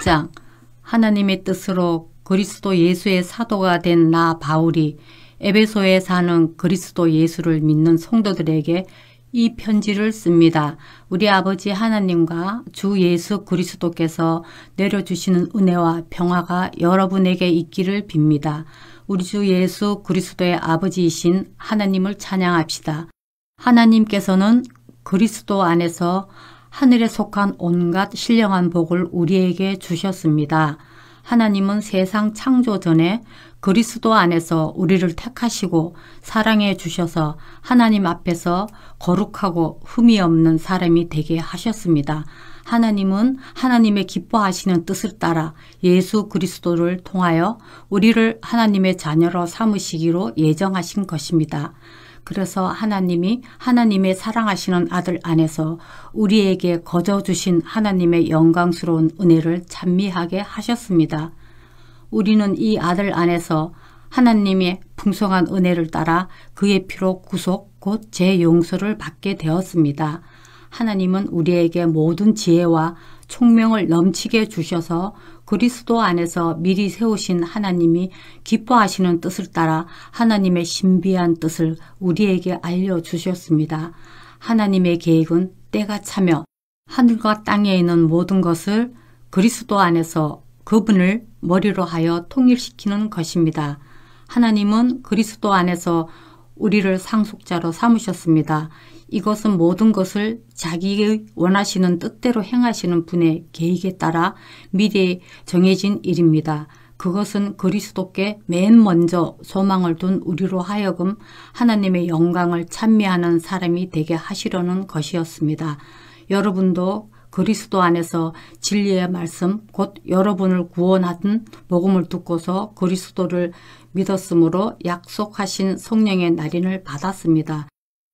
6장 하나님의 뜻으로 그리스도 예수의 사도가 된 나 바울이 에베소에 사는 그리스도 예수를 믿는 성도들에게 이 편지를 씁니다. 우리 아버지 하나님과 주 예수 그리스도께서 내려주시는 은혜와 평화가 여러분에게 있기를 빕니다. 우리 주 예수 그리스도의 아버지이신 하나님을 찬양합시다. 하나님께서는 그리스도 안에서 하늘에 속한 온갖 신령한 복을 우리에게 주셨습니다. 하나님은 세상 창조 전에 그리스도 안에서 우리를 택하시고 사랑해 주셔서 하나님 앞에서 거룩하고 흠이 없는 사람이 되게 하셨습니다. 하나님은 하나님의 기뻐하시는 뜻을 따라 예수 그리스도를 통하여 우리를 하나님의 자녀로 삼으시기로 예정하신 것입니다. 그래서 하나님이 하나님의 사랑하시는 아들 안에서 우리에게 거저 주신 하나님의 영광스러운 은혜를 찬미하게 하셨습니다. 우리는 이 아들 안에서 하나님의 풍성한 은혜를 따라 그의 피로 구속 곧 재용서를 받게 되었습니다. 하나님은 우리에게 모든 지혜와 총명을 넘치게 주셔서 그리스도 안에서 미리 세우신 하나님이 기뻐하시는 뜻을 따라 하나님의 신비한 뜻을 우리에게 알려주셨습니다. 하나님의 계획은 때가 차며 하늘과 땅에 있는 모든 것을 그리스도 안에서 그분을 머리로 하여 통일시키는 것입니다. 하나님은 그리스도 안에서 우리를 상속자로 삼으셨습니다. 이것은 모든 것을 자기의 원하시는 뜻대로 행하시는 분의 계획에 따라 미리 정해진 일입니다. 그것은 그리스도께 맨 먼저 소망을 둔 우리로 하여금 하나님의 영광을 찬미하는 사람이 되게 하시려는 것이었습니다. 여러분도 그리스도 안에서 진리의 말씀 곧 여러분을 구원하던 복음을 듣고서 그리스도를 믿었으므로 약속하신 성령의 날인을 받았습니다.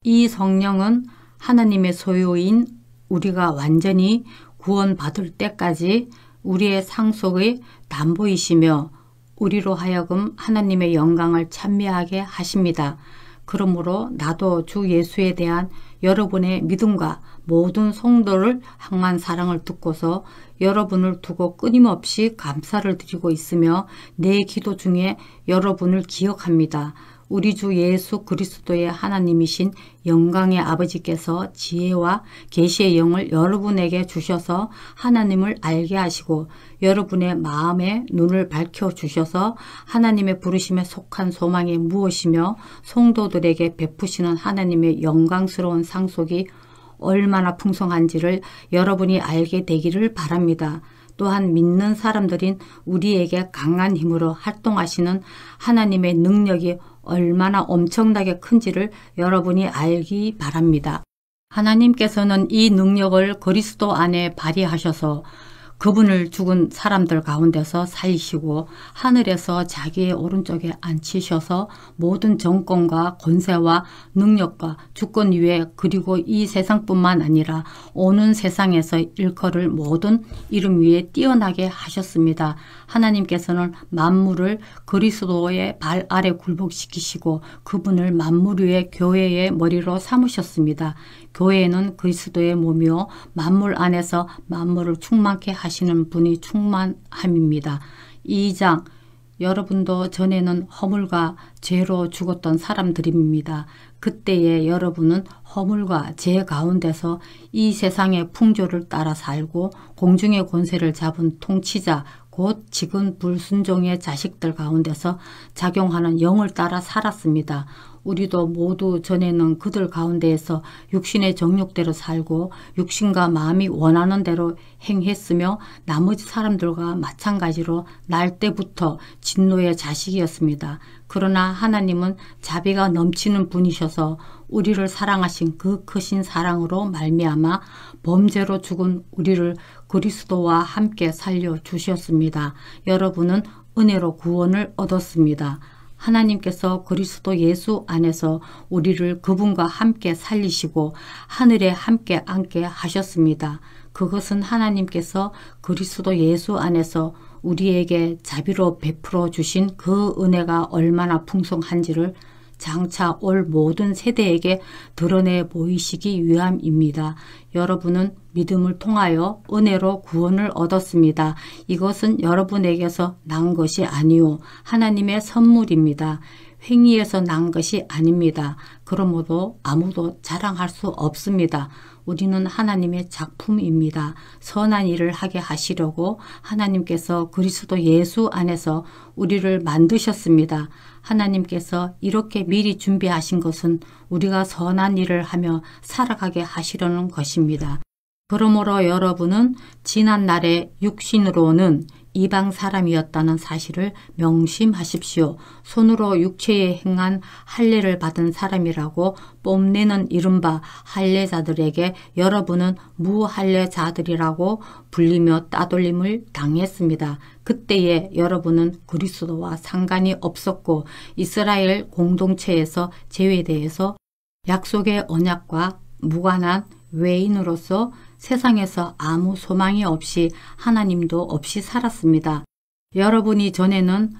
이 성령은 하나님의 소유인 우리가 완전히 구원받을 때까지 우리의 상속의 담보이시며 우리로 하여금 하나님의 영광을 찬미하게 하십니다. 그러므로 나도 주 예수에 대한 여러분의 믿음과 모든 성도를 향한 사랑을 듣고서 여러분을 두고 끊임없이 감사를 드리고 있으며 내 기도 중에 여러분을 기억합니다. 우리 주 예수 그리스도의 하나님이신 영광의 아버지께서 지혜와 계시의 영을 여러분에게 주셔서 하나님을 알게 하시고 여러분의 마음의 눈을 밝혀주셔서 하나님의 부르심에 속한 소망이 무엇이며 성도들에게 베푸시는 하나님의 영광스러운 상속이 얼마나 풍성한지를 여러분이 알게 되기를 바랍니다. 또한 믿는 사람들인 우리에게 강한 힘으로 활동하시는 하나님의 능력이 얼마나 엄청나게 큰지를 여러분이 알기 바랍니다. 하나님께서는 이 능력을 그리스도 안에 발휘하셔서 그분을 죽은 사람들 가운데서 살리시고 하늘에서 자기의 오른쪽에 앉히셔서 모든 정권과 권세와 능력과 주권 위에 그리고 이 세상뿐만 아니라 오는 세상에서 일컬을 모든 이름 위에 뛰어나게 하셨습니다. 하나님께서는 만물을 그리스도의 발 아래 굴복시키시고 그분을 만물 위에 교회의 머리로 삼으셨습니다. 교회는 그리스도의 몸이요 만물 안에서 만물을 충만케 하시는 분이 충만함입니다. 2장 여러분도 전에는 허물과 죄로 죽었던 사람들입니다. 그때에 여러분은 허물과 죄 가운데서 이 세상의 풍조를 따라 살고 공중의 권세를 잡은 통치자 곧 지금 불순종의 자식들 가운데서 작용하는 영을 따라 살았습니다. 우리도 모두 전에는 그들 가운데에서 육신의 정욕대로 살고 육신과 마음이 원하는 대로 행했으며 나머지 사람들과 마찬가지로 날 때부터 진노의 자식이었습니다. 그러나 하나님은 자비가 넘치는 분이셔서 우리를 사랑하신 그 크신 사랑으로 말미암아 범죄로 죽은 우리를 그리스도와 함께 살려주셨습니다. 여러분은 은혜로 구원을 얻었습니다. 하나님께서 그리스도 예수 안에서 우리를 그분과 함께 살리시고 하늘에 함께 앉게 하셨습니다. 그것은 하나님께서 그리스도 예수 안에서 우리에게 자비로 베풀어 주신 그 은혜가 얼마나 풍성한지를 장차 올 모든 세대에게 드러내 보이시기 위함입니다. 여러분은 믿음을 통하여 은혜로 구원을 얻었습니다. 이것은 여러분에게서 난 것이 아니요 하나님의 선물입니다. 행위에서 난 것이 아닙니다. 그러므로 아무도 자랑할 수 없습니다. 우리는 하나님의 작품입니다. 선한 일을 하게 하시려고 하나님께서 그리스도 예수 안에서 우리를 만드셨습니다. 하나님께서 이렇게 미리 준비하신 것은 우리가 선한 일을 하며 살아가게 하시려는 것입니다. 그러므로 여러분은 지난 날의 육신으로는 이방 사람이었다는 사실을 명심하십시오. 손으로 육체에 행한 할례를 받은 사람이라고 뽐내는 이른바 할례자들에게 여러분은 무할례자들이라고 불리며 따돌림을 당했습니다. 그때에 여러분은 그리스도와 상관이 없었고 이스라엘 공동체에서 제외되어서 약속의 언약과 무관한 외인으로서 세상에서 아무 소망이 없이 하나님도 없이 살았습니다. 여러분이 전에는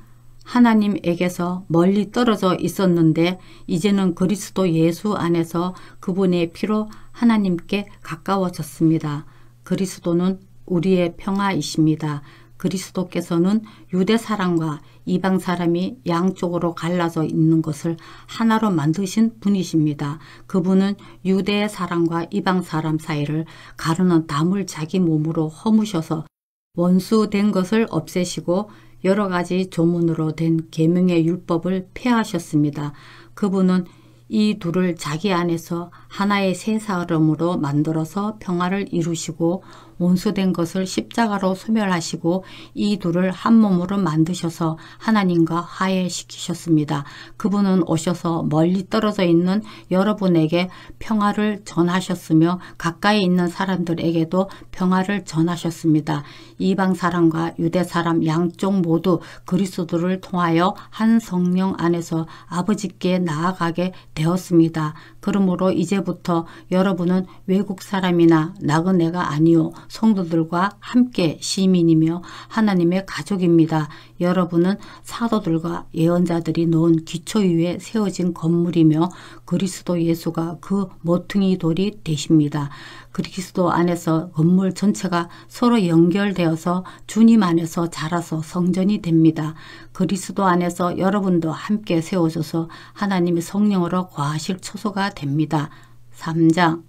하나님에게서 멀리 떨어져 있었는데 이제는 그리스도 예수 안에서 그분의 피로 하나님께 가까워졌습니다. 그리스도는 우리의 평화이십니다. 그리스도께서는 유대 사람과 이방 사람이 양쪽으로 갈라져 있는 것을 하나로 만드신 분이십니다. 그분은 유대 사람과 이방 사람 사이를 가르는 담을 자기 몸으로 허무셔서 원수된 것을 없애시고 여러 가지 조문으로 된 계명의 율법을 폐하셨습니다. 그분은 이 둘을 자기 안에서 하나의 새 사람으로 만들어서 평화를 이루시고 원수된 것을 십자가로 소멸하시고 이 둘을 한 몸으로 만드셔서 하나님과 화해시키셨습니다. 그분은 오셔서 멀리 떨어져 있는 여러분에게 평화를 전하셨으며 가까이 있는 사람들에게도 평화를 전하셨습니다. 이방 사람과 유대 사람 양쪽 모두 그리스도를 통하여 한 성령 안에서 아버지께 나아가게 되었습니다. 그러므로 이제부터 여러분은 외국 사람이나 나그네가 아니요 성도들과 함께 시민이며 하나님의 가족입니다. 여러분은 사도들과 예언자들이 놓은 기초 위에 세워진 건물이며 그리스도 예수가 그 모퉁이 돌이 되십니다. 그리스도 안에서 건물 전체가 서로 연결되어서 주님 안에서 자라서 성전이 됩니다. 그리스도 안에서 여러분도 함께 세워져서 하나님의 성령으로 거하실 처소가 됩니다. 3장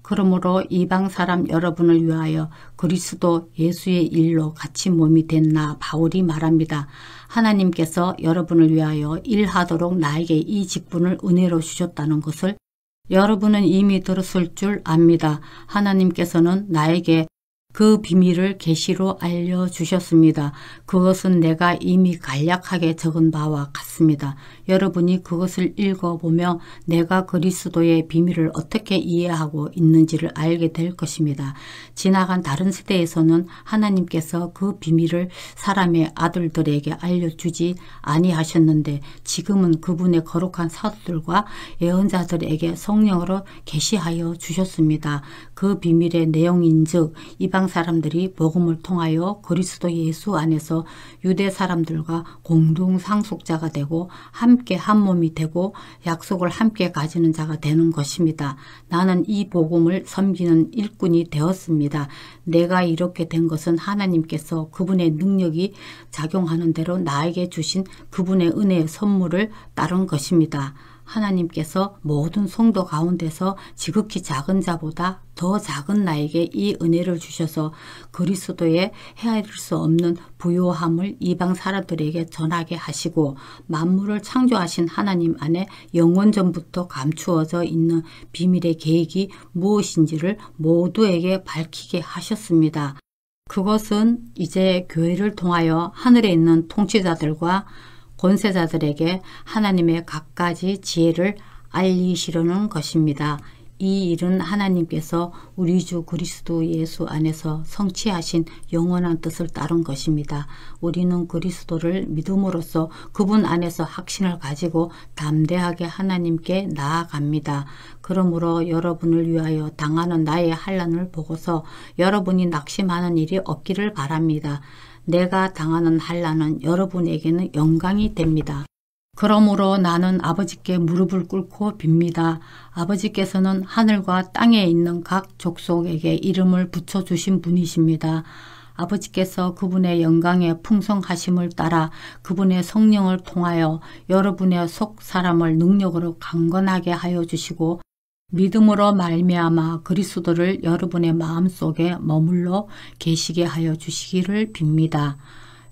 그러므로 이방 사람 여러분을 위하여 그리스도 예수의 일로 같이 몸이 된 나 바울이 말합니다. 하나님께서 여러분을 위하여 일하도록 나에게 이 직분을 은혜로 주셨다는 것을 여러분은 이미 들었을 줄 압니다. 하나님께서는 나에게 그 비밀을 계시로 알려주셨습니다. 그것은 내가 이미 간략하게 적은 바와 같습니다. 여러분이 그것을 읽어보며 내가 그리스도의 비밀을 어떻게 이해하고 있는지를 알게 될 것입니다. 지나간 다른 세대에서는 하나님께서 그 비밀을 사람의 아들들에게 알려주지 아니하셨는데 지금은 그분의 거룩한 사도들과 예언자들에게 성령으로 계시하여 주셨습니다. 그 비밀의 내용인즉 이방 사람들이 복음을 통하여 그리스도 예수 안에서 유대 사람들과 공동 상속자가 되고 함께 한 몸이 되고 약속을 함께 가지는 자가 되는 것입니다. 나는 이 복음을 섬기는 일꾼이 되었습니다. 내가 이렇게 된 것은 하나님께서 그분의 능력이 작용하는 대로 나에게 주신 그분의 은혜의 선물을 따른 것입니다. 하나님께서 모든 성도 가운데서 지극히 작은 자보다 더 작은 나에게 이 은혜를 주셔서 그리스도의 헤아릴 수 없는 부요함을 이방 사람들에게 전하게 하시고 만물을 창조하신 하나님 안에 영원전부터 감추어져 있는 비밀의 계획이 무엇인지를 모두에게 밝히게 하셨습니다. 그것은 이제 교회를 통하여 하늘에 있는 통치자들과 권세자들에게 하나님의 갖가지 지혜를 알리시려는 것입니다. 이 일은 하나님께서 우리 주 그리스도 예수 안에서 성취하신 영원한 뜻을 따른 것입니다. 우리는 그리스도를 믿음으로써 그분 안에서 확신을 가지고 담대하게 하나님께 나아갑니다. 그러므로 여러분을 위하여 당하는 나의 환난을 보고서 여러분이 낙심하는 일이 없기를 바랍니다. 내가 당하는 환난은 여러분에게는 영광이 됩니다. 그러므로 나는 아버지께 무릎을 꿇고 빕니다. 아버지께서는 하늘과 땅에 있는 각 족속에게 이름을 붙여주신 분이십니다. 아버지께서 그분의 영광의 풍성하심을 따라 그분의 성령을 통하여 여러분의 속 사람을 능력으로 강건하게 하여 주시고 믿음으로 말미암아 그리스도를 여러분의 마음속에 머물러 계시게 하여 주시기를 빕니다.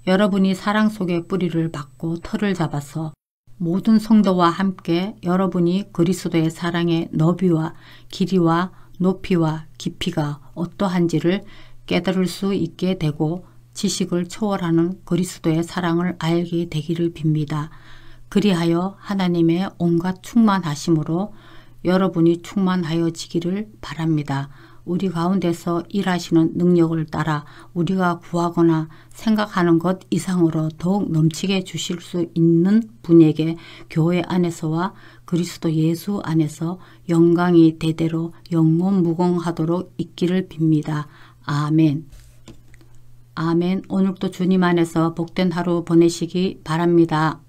여러분이 사랑 속에 뿌리를 박고 털을 잡아서 모든 성도와 함께 여러분이 그리스도의 사랑의 너비와 길이와 높이와 깊이가 어떠한지를 깨달을 수 있게 되고 지식을 초월하는 그리스도의 사랑을 알게 되기를 빕니다. 그리하여 하나님의 온갖 충만하심으로 여러분이 충만하여지기를 바랍니다. 우리 가운데서 일하시는 능력을 따라 우리가 구하거나 생각하는 것 이상으로 더욱 넘치게 주실 수 있는 분에게 교회 안에서와 그리스도 예수 안에서 영광이 대대로 영원무궁하도록 있기를 빕니다. 아멘. 아멘. 오늘도 주님 안에서 복된 하루 보내시기 바랍니다.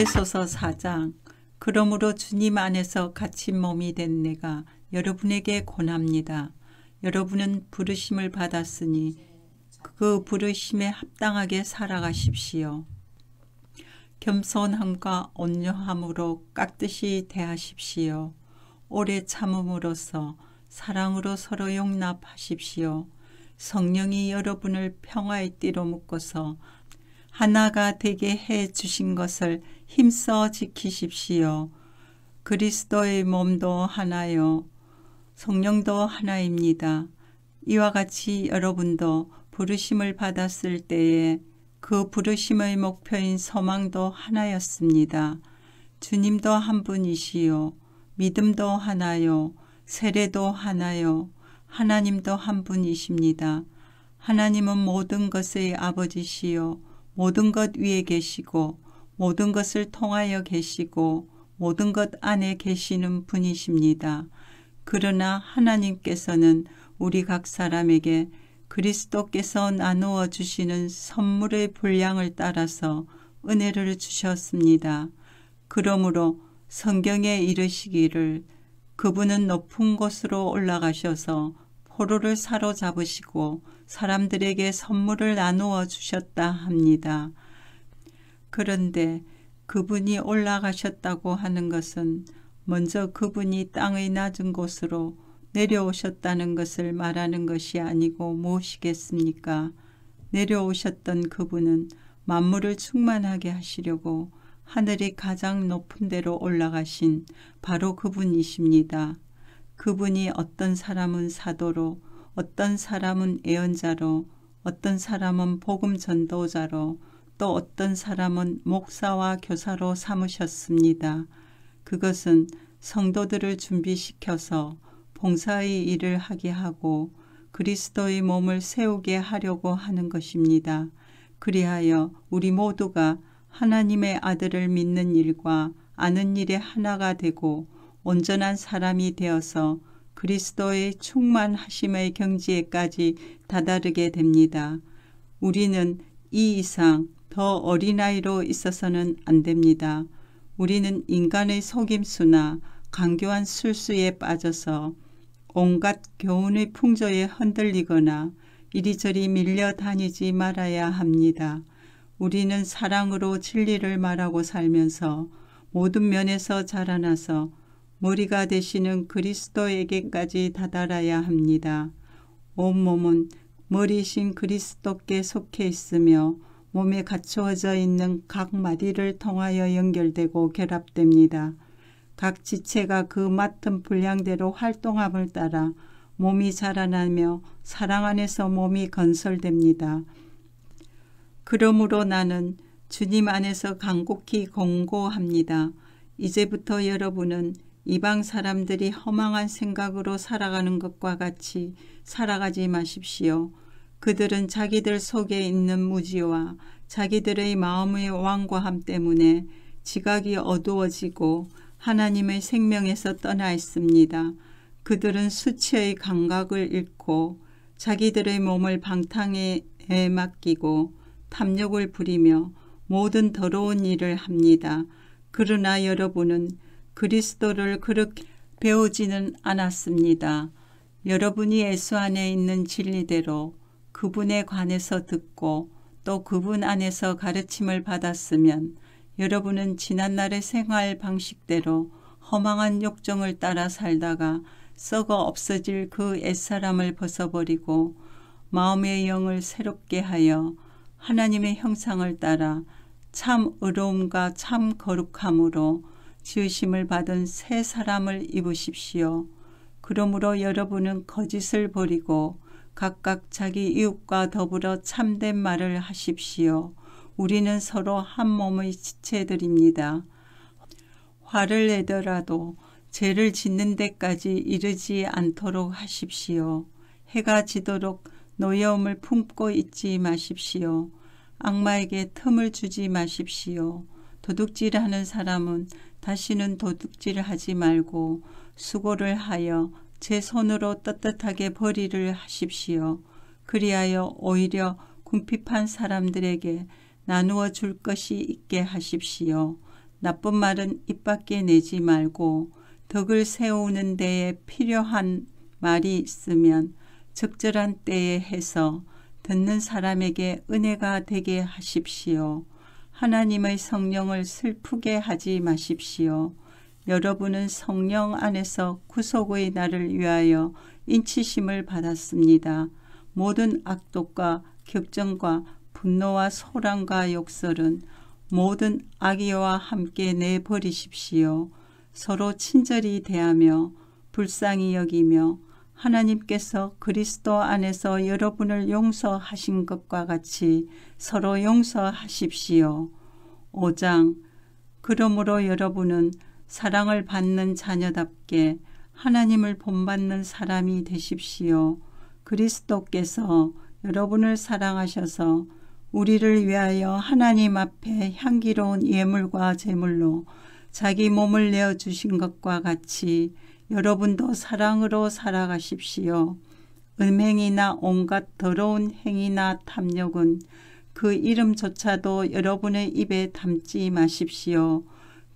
에베소서 4장. 그러므로 주님 안에서 갇힌 몸이 된 내가 여러분에게 권합니다. 여러분은 부르심을 받았으니 그 부르심에 합당하게 살아가십시오. 겸손함과 온유함으로 깍듯이 대하십시오. 오래 참음으로써 사랑으로 서로 용납하십시오. 성령이 여러분을 평화의 띠로 묶어서 하나가 되게 해 주신 것을 힘써 지키십시오. 그리스도의 몸도 하나요, 성령도 하나입니다. 이와 같이 여러분도 부르심을 받았을 때에 그 부르심의 목표인 소망도 하나였습니다. 주님도 한 분이시요, 믿음도 하나요, 세례도 하나요, 하나님도 한 분이십니다. 하나님은 모든 것의 아버지시요, 모든 것 위에 계시고 모든 것을 통하여 계시고 모든 것 안에 계시는 분이십니다. 그러나 하나님께서는 우리 각 사람에게 그리스도께서 나누어 주시는 선물의 분량을 따라서 은혜를 주셨습니다. 그러므로 성경에 이르시기를 그분은 높은 곳으로 올라가셔서 포로를 사로잡으시고 사람들에게 선물을 나누어 주셨다 합니다. 그런데 그분이 올라가셨다고 하는 것은 먼저 그분이 땅의 낮은 곳으로 내려오셨다는 것을 말하는 것이 아니고 무엇이겠습니까? 내려오셨던 그분은 만물을 충만하게 하시려고 하늘이 가장 높은 데로 올라가신 바로 그분이십니다. 그분이 어떤 사람은 사도로, 어떤 사람은 예언자로, 어떤 사람은 복음 전도자로, 또 어떤 사람은 목사와 교사로 삼으셨습니다. 그것은 성도들을 준비시켜서 봉사의 일을 하게 하고 그리스도의 몸을 세우게 하려고 하는 것입니다. 그리하여 우리 모두가 하나님의 아들을 믿는 일과 아는 일에 하나가 되고 온전한 사람이 되어서 그리스도의 충만하심의 경지에까지 다다르게 됩니다. 우리는 이 이상 더 어린아이로 있어서는 안 됩니다. 우리는 인간의 속임수나 강교한 술수에 빠져서 온갖 교훈의 풍조에 흔들리거나 이리저리 밀려다니지 말아야 합니다. 우리는 사랑으로 진리를 말하고 살면서 모든 면에서 자라나서 머리가 되시는 그리스도에게까지 다다라야 합니다. 온몸은 머리이신 그리스도께 속해 있으며 몸에 갖추어져 있는 각 마디를 통하여 연결되고 결합됩니다. 각 지체가 그 맡은 분량대로 활동함을 따라 몸이 자라나며 사랑 안에서 몸이 건설됩니다. 그러므로 나는 주님 안에서 간곡히 권고합니다. 이제부터 여러분은 이방 사람들이 허망한 생각으로 살아가는 것과 같이 살아가지 마십시오. 그들은 자기들 속에 있는 무지와 자기들의 마음의 완고함 때문에 지각이 어두워지고 하나님의 생명에서 떠나 있습니다. 그들은 수치의 감각을 잃고 자기들의 몸을 방탕에 맡기고 탐욕을 부리며 모든 더러운 일을 합니다. 그러나 여러분은 그리스도를 그렇게 배우지는 않았습니다. 여러분이 예수 안에 있는 진리대로 그분에 관해서 듣고 또 그분 안에서 가르침을 받았으면 여러분은 지난날의 생활 방식대로 허망한 욕정을 따라 살다가 썩어 없어질 그 옛사람을 벗어버리고 마음의 영을 새롭게 하여 하나님의 형상을 따라 참 의로움과 참 거룩함으로 지으심을 받은 새 사람을 입으십시오. 그러므로 여러분은 거짓을 버리고 각각 자기 이웃과 더불어 참된 말을 하십시오. 우리는 서로 한 몸의 지체들입니다. 화를 내더라도 죄를 짓는 데까지 이르지 않도록 하십시오. 해가 지도록 노여움을 품고 있지 마십시오. 악마에게 틈을 주지 마십시오. 도둑질하는 사람은 다시는 도둑질하지 말고 수고를 하여 제 손으로 떳떳하게 벌이를 하십시오. 그리하여 오히려 궁핍한 사람들에게 나누어 줄 것이 있게 하십시오. 나쁜 말은 입 밖에 내지 말고 덕을 세우는 데에 필요한 말이 있으면 적절한 때에 해서 듣는 사람에게 은혜가 되게 하십시오. 하나님의 성령을 슬프게 하지 마십시오. 여러분은 성령 안에서 구속의 날을 위하여 인치심을 받았습니다. 모든 악독과 격정과 분노와 소란과 욕설은 모든 악의와 함께 내버리십시오. 서로 친절히 대하며 불쌍히 여기며 하나님께서 그리스도 안에서 여러분을 용서하신 것과 같이 서로 용서하십시오. 5장 그러므로 여러분은 사랑을 받는 자녀답게 하나님을 본받는 사람이 되십시오. 그리스도께서 여러분을 사랑하셔서 우리를 위하여 하나님 앞에 향기로운 예물과 제물로 자기 몸을 내어주신 것과 같이 여러분도 사랑으로 살아가십시오. 음행이나 온갖 더러운 행위나 탐욕은 그 이름조차도 여러분의 입에 담지 마십시오.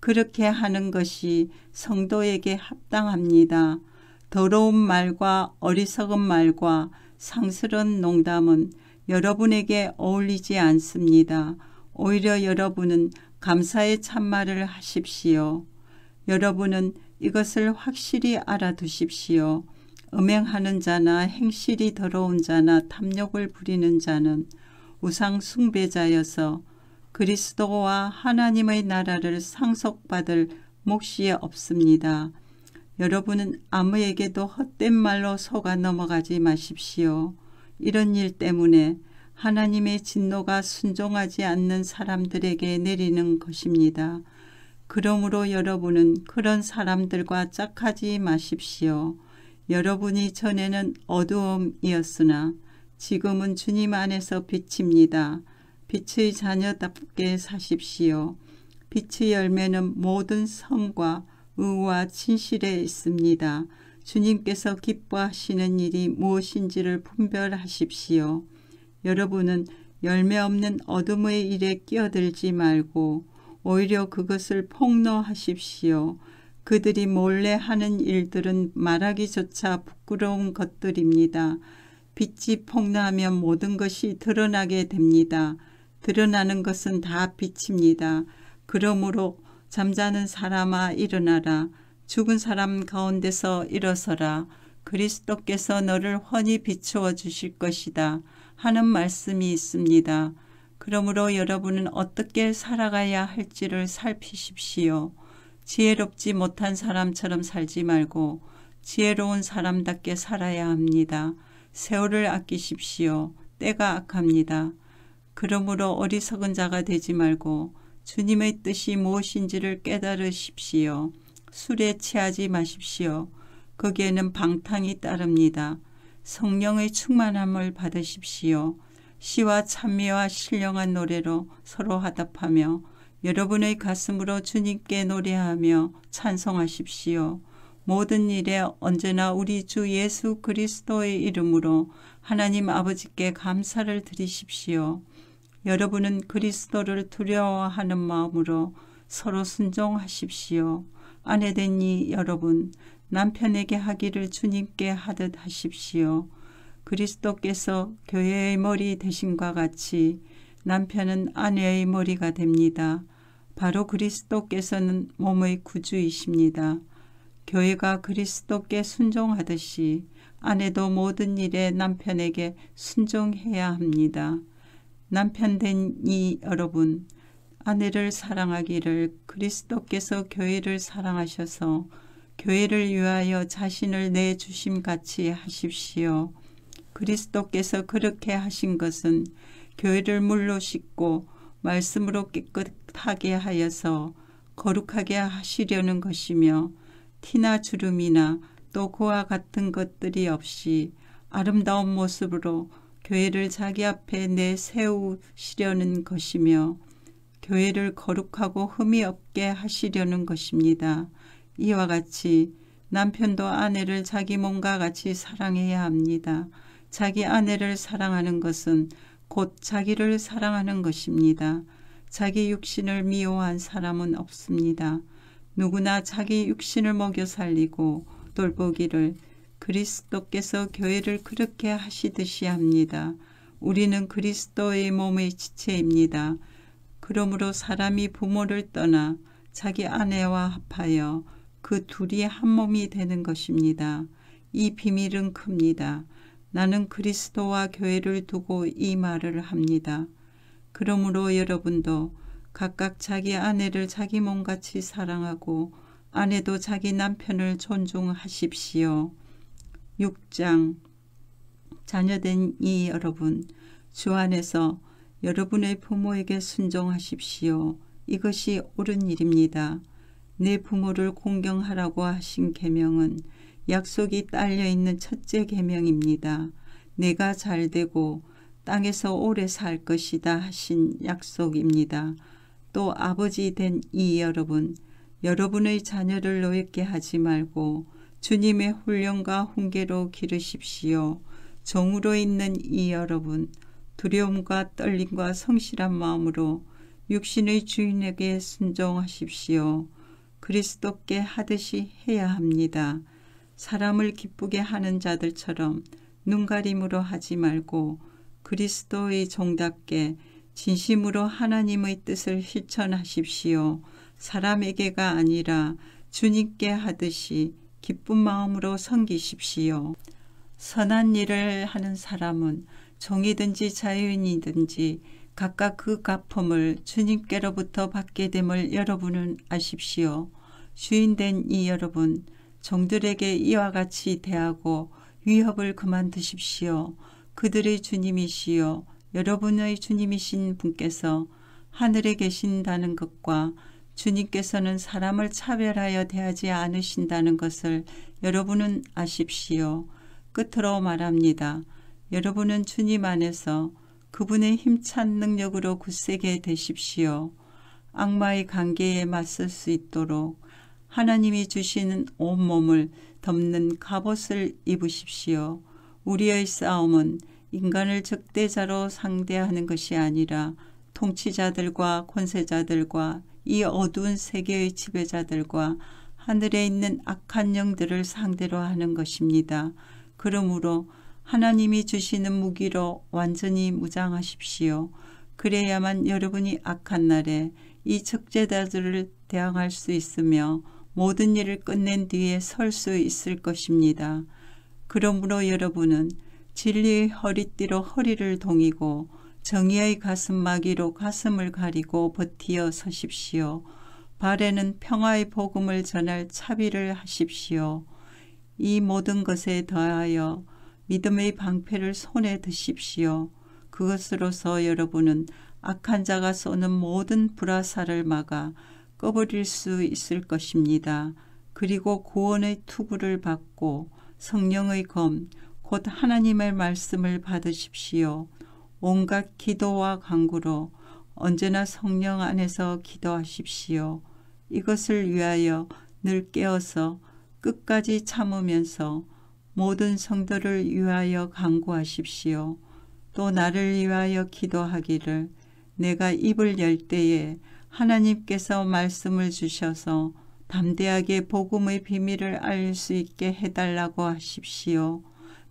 그렇게 하는 것이 성도에게 합당합니다. 더러운 말과 어리석은 말과 상스러운 농담은 여러분에게 어울리지 않습니다. 오히려 여러분은 감사의 참말을 하십시오. 여러분은 이것을 확실히 알아두십시오. 음행하는 자나 행실이 더러운 자나 탐욕을 부리는 자는 우상 숭배자여서 그리스도와 하나님의 나라를 상속받을 몫이 없습니다. 여러분은 아무에게도 헛된 말로 속아 넘어가지 마십시오. 이런 일 때문에 하나님의 진노가 순종하지 않는 사람들에게 내리는 것입니다. 그러므로 여러분은 그런 사람들과 짝하지 마십시오. 여러분이 전에는 어두움이었으나 지금은 주님 안에서 빛입니다. 빛의 자녀답게 사십시오. 빛의 열매는 모든 성과 의와 진실에 있습니다. 주님께서 기뻐하시는 일이 무엇인지를 분별하십시오. 여러분은 열매 없는 어둠의 일에 끼어들지 말고 오히려 그것을 폭로하십시오. 그들이 몰래 하는 일들은 말하기조차 부끄러운 것들입니다. 빛이 폭로하면 모든 것이 드러나게 됩니다. 드러나는 것은 다 빛입니다. 그러므로 잠자는 사람아 일어나라. 죽은 사람 가운데서 일어서라. 그리스도께서 너를 훤히 비추어 주실 것이다 하는 말씀이 있습니다. 그러므로 여러분은 어떻게 살아가야 할지를 살피십시오. 지혜롭지 못한 사람처럼 살지 말고 지혜로운 사람답게 살아야 합니다. 세월을 아끼십시오. 때가 악합니다. 그러므로 어리석은 자가 되지 말고 주님의 뜻이 무엇인지를 깨달으십시오. 술에 취하지 마십시오. 거기에는 방탕이 따릅니다. 성령의 충만함을 받으십시오. 시와 찬미와 신령한 노래로 서로 화답하며 여러분의 가슴으로 주님께 노래하며 찬송하십시오. 모든 일에 언제나 우리 주 예수 그리스도의 이름으로 하나님 아버지께 감사를 드리십시오. 여러분은 그리스도를 두려워하는 마음으로 서로 순종하십시오. 아내된 이 여러분, 남편에게 하기를 주님께 하듯 하십시오. 그리스도께서 교회의 머리 되심과 같이 남편은 아내의 머리가 됩니다. 바로 그리스도께서는 몸의 구주이십니다. 교회가 그리스도께 순종하듯이 아내도 모든 일에 남편에게 순종해야 합니다. 남편 된 이 여러분, 아내를 사랑하기를 그리스도께서 교회를 사랑하셔서 교회를 위하여 자신을 내주심 같이 하십시오. 그리스도께서 그렇게 하신 것은 교회를 물로 씻고 말씀으로 깨끗하게 하여서 거룩하게 하시려는 것이며 티나 주름이나 또 그와 같은 것들이 없이 아름다운 모습으로 교회를 자기 앞에 내세우시려는 것이며 교회를 거룩하고 흠이 없게 하시려는 것입니다. 이와 같이 남편도 아내를 자기 몸과 같이 사랑해야 합니다. 자기 아내를 사랑하는 것은 곧 자기를 사랑하는 것입니다. 자기 육신을 미워한 사람은 없습니다. 누구나 자기 육신을 먹여 살리고 돌보기를 그리스도께서 교회를 그렇게 하시듯이 합니다. 우리는 그리스도의 몸의 지체입니다. 그러므로 사람이 부모를 떠나 자기 아내와 합하여 그 둘이 한 몸이 되는 것입니다. 이 비밀은 큽니다. 나는 그리스도와 교회를 두고 이 말을 합니다. 그러므로 여러분도 각각 자기 아내를 자기 몸같이 사랑하고 아내도 자기 남편을 존중하십시오. 6장 자녀된 이 여러분, 주 안에서 여러분의 부모에게 순종하십시오. 이것이 옳은 일입니다. 내 부모를 공경하라고 하신 계명은 약속이 딸려있는 첫째 계명입니다. 내가 잘되고 땅에서 오래 살 것이다 하신 약속입니다. 또 아버지 된 이 여러분, 여러분의 자녀를 노엽게 하지 말고 주님의 훈련과 훈계로 기르십시오. 종으로 있는 이 여러분, 두려움과 떨림과 성실한 마음으로 육신의 주인에게 순종하십시오. 그리스도께 하듯이 해야 합니다. 사람을 기쁘게 하는 자들처럼 눈가림으로 하지 말고 그리스도의 종답게 진심으로 하나님의 뜻을 실천하십시오. 사람에게가 아니라 주님께 하듯이 기쁜 마음으로 섬기십시오. 선한 일을 하는 사람은 종이든지 자유인이든지 각각 그 갚음을 주님께로부터 받게 됨을 여러분은 아십시오. 주인된 이 여러분, 종들에게 이와 같이 대하고 위협을 그만두십시오. 그들의 주님이시요 여러분의 주님이신 분께서 하늘에 계신다는 것과 주님께서는 사람을 차별하여 대하지 않으신다는 것을 여러분은 아십시오. 끝으로 말합니다. 여러분은 주님 안에서 그분의 힘찬 능력으로 굳세게 되십시오. 악마의 관계에 맞설 수 있도록 하나님이 주시는 온몸을 덮는 갑옷을 입으십시오. 우리의 싸움은 인간을 적대자로 상대하는 것이 아니라 통치자들과 권세자들과 이 어두운 세계의 지배자들과 하늘에 있는 악한 영들을 상대로 하는 것입니다. 그러므로 하나님이 주시는 무기로 완전히 무장하십시오. 그래야만 여러분이 악한 날에 이 적대자들을 대항할 수 있으며 모든 일을 끝낸 뒤에 설 수 있을 것입니다. 그러므로 여러분은 진리의 허리띠로 허리를 동이고 정의의 가슴마기로 가슴을 가리고 버티어 서십시오. 발에는 평화의 복음을 전할 차비를 하십시오. 이 모든 것에 더하여 믿음의 방패를 손에 드십시오. 그것으로서 여러분은 악한 자가 쏘는 모든 불화살을 막아 꺼버릴 수 있을 것입니다. 그리고 구원의 투구를 받고 성령의 검, 곧 하나님의 말씀을 받으십시오. 온갖 기도와 간구로 언제나 성령 안에서 기도하십시오. 이것을 위하여 늘 깨어서 끝까지 참으면서 모든 성도를 위하여 간구하십시오. 또 나를 위하여 기도하기를 내가 입을 열 때에 하나님께서 말씀을 주셔서 담대하게 복음의 비밀을 알 수 있게 해달라고 하십시오.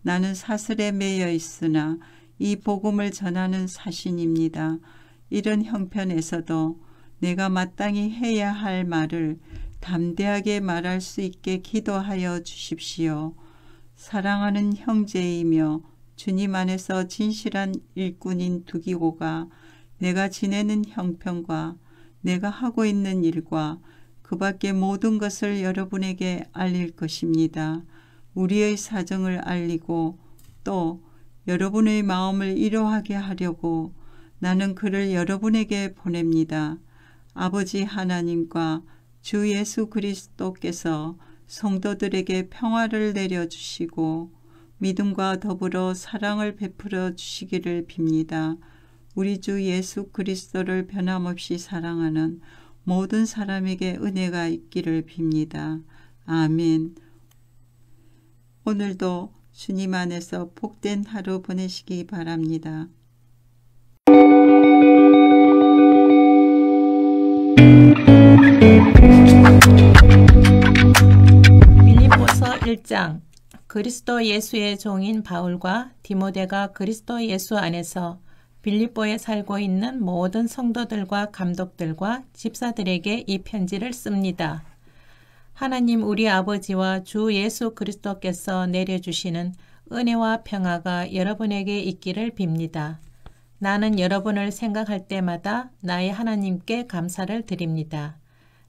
나는 사슬에 매여 있으나 이 복음을 전하는 사신입니다. 이런 형편에서도 내가 마땅히 해야 할 말을 담대하게 말할 수 있게 기도하여 주십시오. 사랑하는 형제이며 주님 안에서 진실한 일꾼인 두기고가 내가 지내는 형편과 내가 하고 있는 일과 그 밖의 모든 것을 여러분에게 알릴 것입니다. 우리의 사정을 알리고 또 여러분의 마음을 이로하게 하려고 나는 그를 여러분에게 보냅니다. 아버지 하나님과 주 예수 그리스도께서 성도들에게 평화를 내려주시고 믿음과 더불어 사랑을 베풀어 주시기를 빕니다. 우리 주 예수 그리스도를 변함없이 사랑하는 모든 사람에게 은혜가 있기를 빕니다. 아멘. 오늘도 주님 안에서 복된 하루 보내시기 바랍니다. 빌립보서 1장. 그리스도 예수의 종인 바울과 디모데가 그리스도 예수 안에서 빌립보에 살고 있는 모든 성도들과 감독들과 집사들에게 이 편지를 씁니다. 하나님 우리 아버지와 주 예수 그리스도께서 내려주시는 은혜와 평화가 여러분에게 있기를 빕니다. 나는 여러분을 생각할 때마다 나의 하나님께 감사를 드립니다.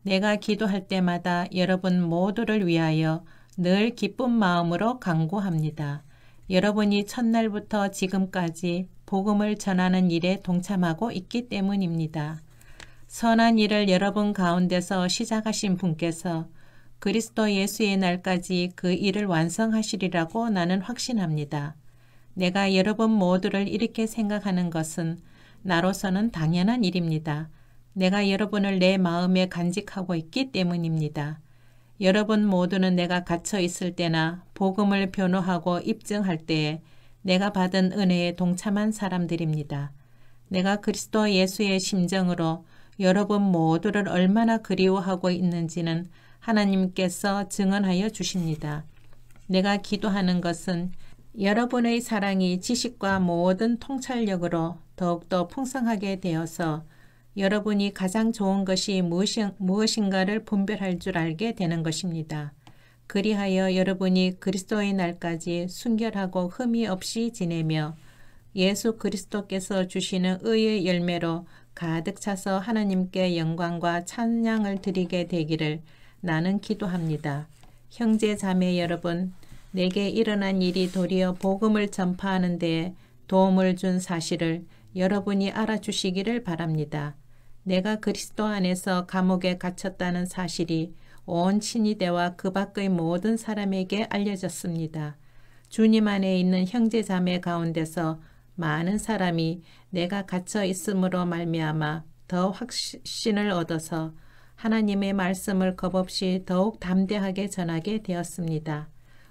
내가 기도할 때마다 여러분 모두를 위하여 늘 기쁜 마음으로 간구합니다. 여러분이 첫날부터 지금까지 복음을 전하는 일에 동참하고 있기 때문입니다. 선한 일을 여러분 가운데서 시작하신 분께서 그리스도 예수의 날까지 그 일을 완성하시리라고 나는 확신합니다. 내가 여러분 모두를 이렇게 생각하는 것은 나로서는 당연한 일입니다. 내가 여러분을 내 마음에 간직하고 있기 때문입니다. 여러분 모두는 내가 갇혀 있을 때나 복음을 변호하고 입증할 때에 내가 받은 은혜에 동참한 사람들입니다. 내가 그리스도 예수의 심정으로 여러분 모두를 얼마나 그리워하고 있는지는 하나님께서 증언하여 주십니다. 내가 기도하는 것은 여러분의 사랑이 지식과 모든 통찰력으로 더욱더 풍성하게 되어서 여러분이 가장 좋은 것이 무엇인가를 분별할 줄 알게 되는 것입니다. 그리하여 여러분이 그리스도의 날까지 순결하고 흠이 없이 지내며 예수 그리스도께서 주시는 의의 열매로 가득 차서 하나님께 영광과 찬양을 드리게 되기를 나는 기도합니다. 형제 자매 여러분, 내게 일어난 일이 도리어 복음을 전파하는 데에 도움을 준 사실을 여러분이 알아주시기를 바랍니다. 내가 그리스도 안에서 감옥에 갇혔다는 사실이 온 친위대와 그 밖의 모든 사람에게 알려졌습니다. 주님 안에 있는 형제 자매 가운데서 많은 사람이 내가 갇혀 있음으로 말미암아 더 확신을 얻어서 하나님의 말씀을 겁없이 더욱 담대하게 전하게 되었습니다.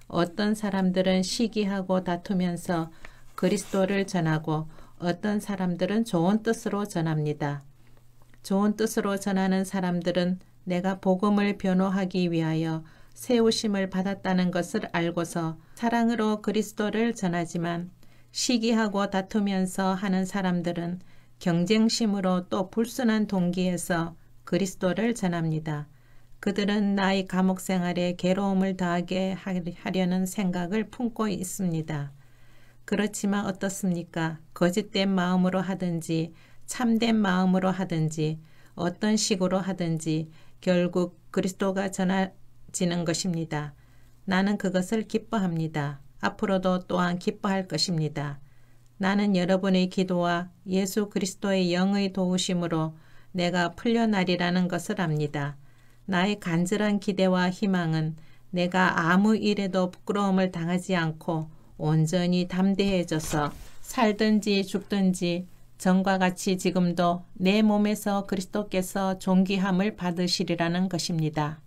어떤 사람들은 시기하고 다투면서 그리스도를 전하고 어떤 사람들은 좋은 뜻으로 전합니다. 좋은 뜻으로 전하는 사람들은 내가 복음을 변호하기 위하여 세우심을 받았다는 것을 알고서 사랑으로 그리스도를 전하지만 시기하고 다투면서 하는 사람들은 경쟁심으로 또 불순한 동기에서 그리스도를 전합니다. 그들은 나의 감옥 생활에 괴로움을 더하게 하려는 생각을 품고 있습니다. 그렇지만 어떻습니까? 거짓된 마음으로 하든지 참된 마음으로 하든지 어떤 식으로 하든지 결국 그리스도가 전해지는 것입니다. 나는 그것을 기뻐합니다. 앞으로도 또한 기뻐할 것입니다. 나는 여러분의 기도와 예수 그리스도의 영의 도우심으로 내가 풀려나리라는 것을 압니다. 나의 간절한 기대와 희망은 내가 아무 일에도 부끄러움을 당하지 않고 온전히 담대해져서 살든지 죽든지 전과 같이 지금도 내 몸에서 그리스도께서 존귀함을 받으시리라는 것입니다.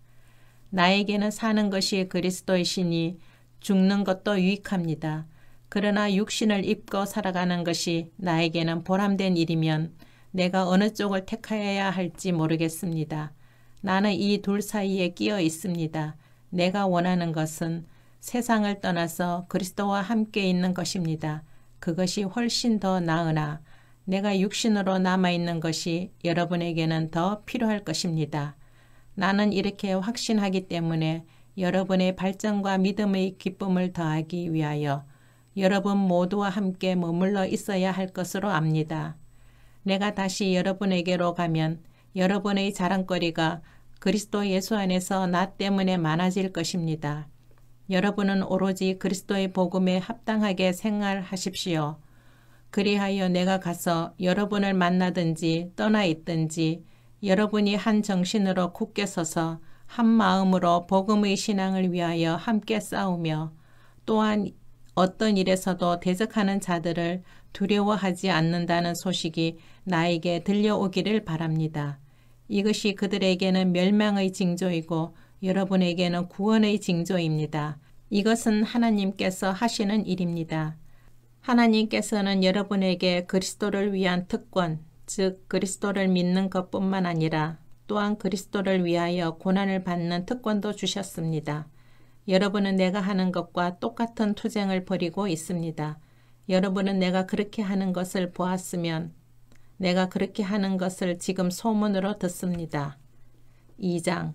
나에게는 사는 것이 그리스도이시니 죽는 것도 유익합니다. 그러나 육신을 입고 살아가는 것이 나에게는 보람된 일이면 내가 어느 쪽을 택하여야 할지 모르겠습니다. 나는 이 둘 사이에 끼어 있습니다. 내가 원하는 것은 세상을 떠나서 그리스도와 함께 있는 것입니다. 그것이 훨씬 더 나으나 내가 육신으로 남아있는 것이 여러분에게는 더 필요할 것입니다. 나는 이렇게 확신하기 때문에 여러분의 발전과 믿음의 기쁨을 더하기 위하여 여러분 모두와 함께 머물러 있어야 할 것으로 압니다. 내가 다시 여러분에게로 가면 여러분의 자랑거리가 그리스도 예수 안에서 나 때문에 많아질 것입니다. 여러분은 오로지 그리스도의 복음에 합당하게 생활하십시오. 그리하여 내가 가서 여러분을 만나든지 떠나 있든지 여러분이 한 정신으로 굳게 서서 한 마음으로 복음의 신앙을 위하여 함께 싸우며 또한 어떤 일에서도 대적하는 자들을 두려워하지 않는다는 소식이 나에게 들려오기를 바랍니다. 이것이 그들에게는 멸망의 징조이고 여러분에게는 구원의 징조입니다. 이것은 하나님께서 하시는 일입니다. 하나님께서는 여러분에게 그리스도를 위한 특권, 즉 그리스도를 믿는 것뿐만 아니라 또한 그리스도를 위하여 고난을 받는 특권도 주셨습니다. 여러분은 내가 하는 것과 똑같은 투쟁을 벌이고 있습니다. 여러분은 내가 그렇게 하는 것을 보았으면 내가 그렇게 하는 것을 지금 소문으로 듣습니다. 2장.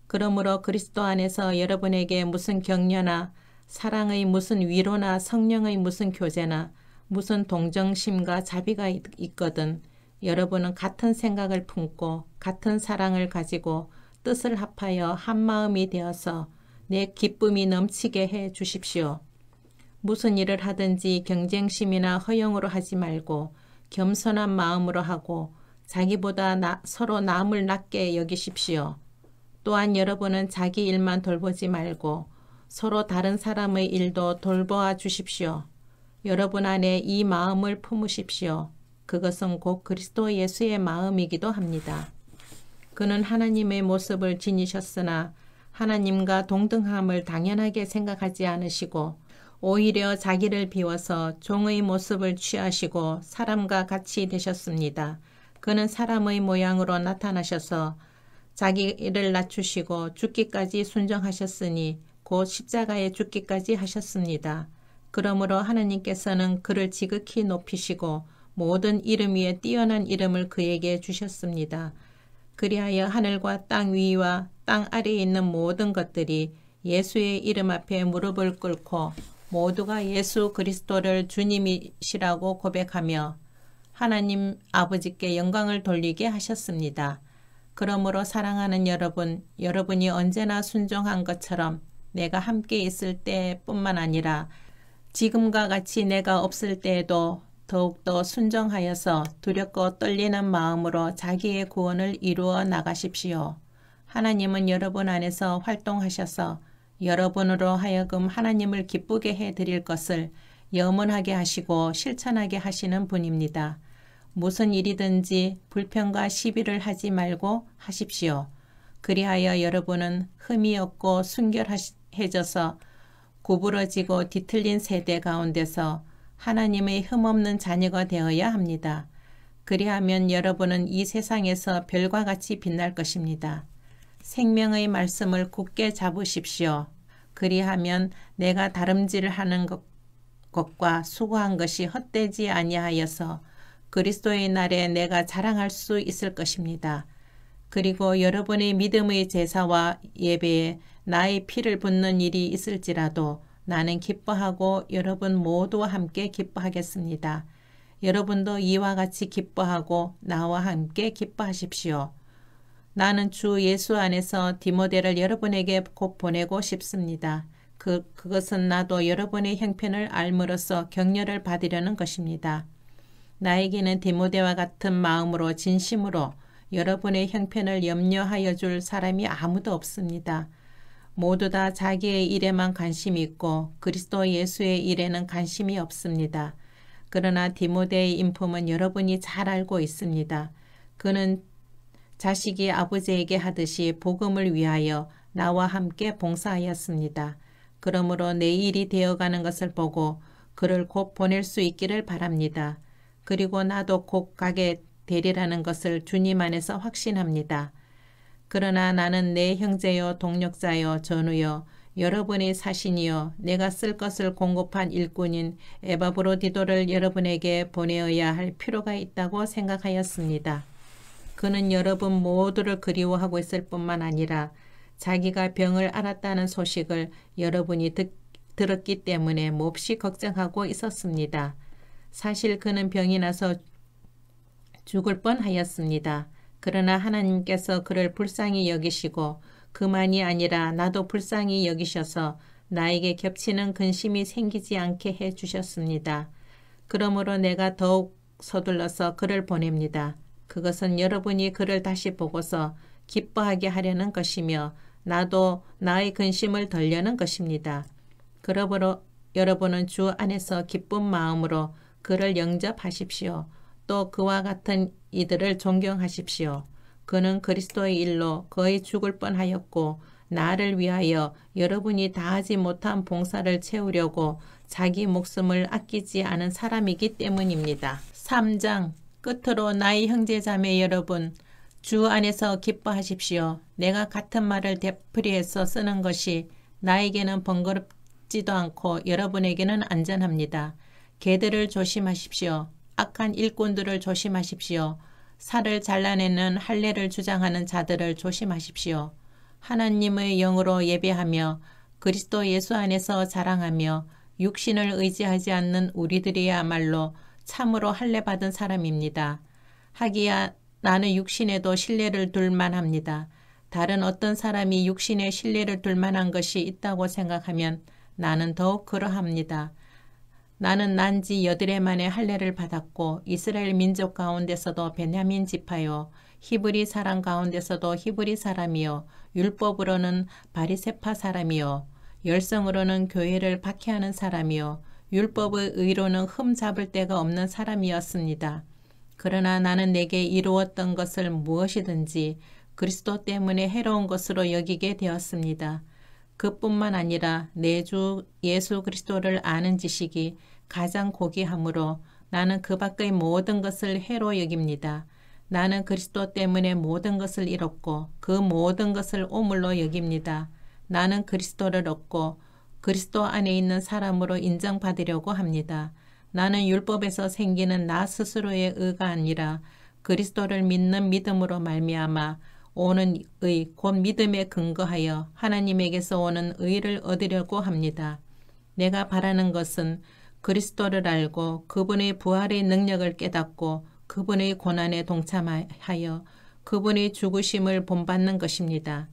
그러므로 그리스도 안에서 여러분에게 무슨 격려나 사랑의 무슨 위로나 성령의 무슨 교제나 무슨 동정심과 자비가 있거든 여러분은 같은 생각을 품고 같은 사랑을 가지고 뜻을 합하여 한 마음이 되어서 내 기쁨이 넘치게 해 주십시오. 무슨 일을 하든지 경쟁심이나 허영으로 하지 말고 겸손한 마음으로 하고 자기보다 서로 남을 낮게 여기십시오. 또한 여러분은 자기 일만 돌보지 말고 서로 다른 사람의 일도 돌보아 주십시오. 여러분 안에 이 마음을 품으십시오. 그것은 곧 그리스도 예수의 마음이기도 합니다. 그는 하나님의 모습을 지니셨으나 하나님과 동등함을 당연하게 생각하지 않으시고 오히려 자기를 비워서 종의 모습을 취하시고 사람과 같이 되셨습니다. 그는 사람의 모양으로 나타나셔서 자기를 낮추시고 죽기까지 순종하셨으니 곧 십자가에 죽기까지 하셨습니다. 그러므로 하나님께서는 그를 지극히 높이시고 모든 이름 위에 뛰어난 이름을 그에게 주셨습니다. 그리하여 하늘과 땅 위와 땅 아래에 있는 모든 것들이 예수의 이름 앞에 무릎을 꿇고 모두가 예수 그리스도를 주님이시라고 고백하며 하나님 아버지께 영광을 돌리게 하셨습니다. 그러므로 사랑하는 여러분, 여러분이 언제나 순종한 것처럼 내가 함께 있을 때뿐만 아니라 지금과 같이 내가 없을 때에도 더욱더 순종하여서 두렵고 떨리는 마음으로 자기의 구원을 이루어 나가십시오. 하나님은 여러분 안에서 활동하셔서 여러분으로 하여금 하나님을 기쁘게 해드릴 것을 염원하게 하시고 실천하게 하시는 분입니다. 무슨 일이든지 불평과 시비를 하지 말고 하십시오. 그리하여 여러분은 흠이 없고 순결해져서 구부러지고 뒤틀린 세대 가운데서 하나님의 흠없는 자녀가 되어야 합니다. 그리하면 여러분은 이 세상에서 별과 같이 빛날 것입니다. 생명의 말씀을 굳게 잡으십시오. 그리하면 내가 다름질하는 것과 수고한 것이 헛되지 아니하여서 그리스도의 날에 내가 자랑할 수 있을 것입니다. 그리고 여러분의 믿음의 제사와 예배에 나의 피를 붓는 일이 있을지라도 나는 기뻐하고 여러분 모두와 함께 기뻐하겠습니다. 여러분도 이와 같이 기뻐하고 나와 함께 기뻐하십시오. 나는 주 예수 안에서 디모데를 여러분에게 곧 보내고 싶습니다. 그것은 나도 여러분의 형편을 알므로써 격려를 받으려는 것입니다. 나에게는 디모데와 같은 마음으로 진심으로 여러분의 형편을 염려하여 줄 사람이 아무도 없습니다. 모두 다 자기의 일에만 관심이 있고 그리스도 예수의 일에는 관심이 없습니다. 그러나 디모데의 인품은 여러분이 잘 알고 있습니다. 그는 자식이 아버지에게 하듯이 복음을 위하여 나와 함께 봉사하였습니다. 그러므로 내 일이 되어가는 것을 보고 그를 곧 보낼 수 있기를 바랍니다. 그리고 나도 곧 가게 되리라는 것을 주님 안에서 확신합니다. 그러나 나는 내 형제여 동력자여 전우여 여러분의 사신이여 내가 쓸 것을 공급한 일꾼인 에바브로디도를 여러분에게 보내어야 할 필요가 있다고 생각하였습니다. 그는 여러분 모두를 그리워하고 있을 뿐만 아니라 자기가 병을 앓았다는 소식을 여러분이 들었기 때문에 몹시 걱정하고 있었습니다. 사실 그는 병이 나서 죽을 뻔하였습니다. 그러나 하나님께서 그를 불쌍히 여기시고 그만이 아니라 나도 불쌍히 여기셔서 나에게 겹치는 근심이 생기지 않게 해주셨습니다. 그러므로 내가 더욱 서둘러서 그를 보냅니다. 그것은 여러분이 그를 다시 보고서 기뻐하게 하려는 것이며 나도 나의 근심을 덜려는 것입니다. 그러므로 여러분은 주 안에서 기쁜 마음으로 그를 영접하십시오. 또 그와 같은 이들을 존경하십시오. 그는 그리스도의 일로 거의 죽을 뻔하였고 나를 위하여 여러분이 다하지 못한 봉사를 채우려고 자기 목숨을 아끼지 않은 사람이기 때문입니다. 3장 끝으로 나의 형제자매 여러분 주 안에서 기뻐하십시오. 내가 같은 말을 되풀이해서 쓰는 것이 나에게는 번거롭지도 않고 여러분에게는 안전합니다. 개들을 조심하십시오. 악한 일꾼들을 조심하십시오. 살을 잘라내는 할례를 주장하는 자들을 조심하십시오. 하나님의 영으로 예배하며 그리스도 예수 안에서 자랑하며 육신을 의지하지 않는 우리들이야말로 참으로 할례받은 사람입니다. 하기야 나는 육신에도 신뢰를 둘 만합니다. 다른 어떤 사람이 육신에 신뢰를 둘 만한 것이 있다고 생각하면 나는 더욱 그러합니다. 나는 난지 8해 만에 할례를 받았고 이스라엘 민족 가운데서도 베냐민 지파요 히브리 사람 가운데서도 히브리 사람이요 율법으로는 바리새파 사람이요 열성으로는 교회를 박해하는 사람이요 율법의 의로는 흠 잡을 데가 없는 사람이었습니다. 그러나 나는 내게 이루었던 것을 무엇이든지 그리스도 때문에 해로운 것으로 여기게 되었습니다. 그뿐만 아니라 내 주 예수 그리스도를 아는 지식이 가장 고귀하므로 나는 그 밖의 모든 것을 해로 여깁니다. 나는 그리스도 때문에 모든 것을 잃었고 그 모든 것을 오물로 여깁니다. 나는 그리스도를 얻고 그리스도 안에 있는 사람으로 인정받으려고 합니다. 나는 율법에서 생기는 나 스스로의 의가 아니라 그리스도를 믿는 믿음으로 말미암아 오는 의 곧 믿음에 근거하여 하나님에게서 오는 의를 얻으려고 합니다. 내가 바라는 것은 그리스도를 알고 그분의 부활의 능력을 깨닫고 그분의 고난에 동참하여 그분의 죽으심을 본받는 것입니다.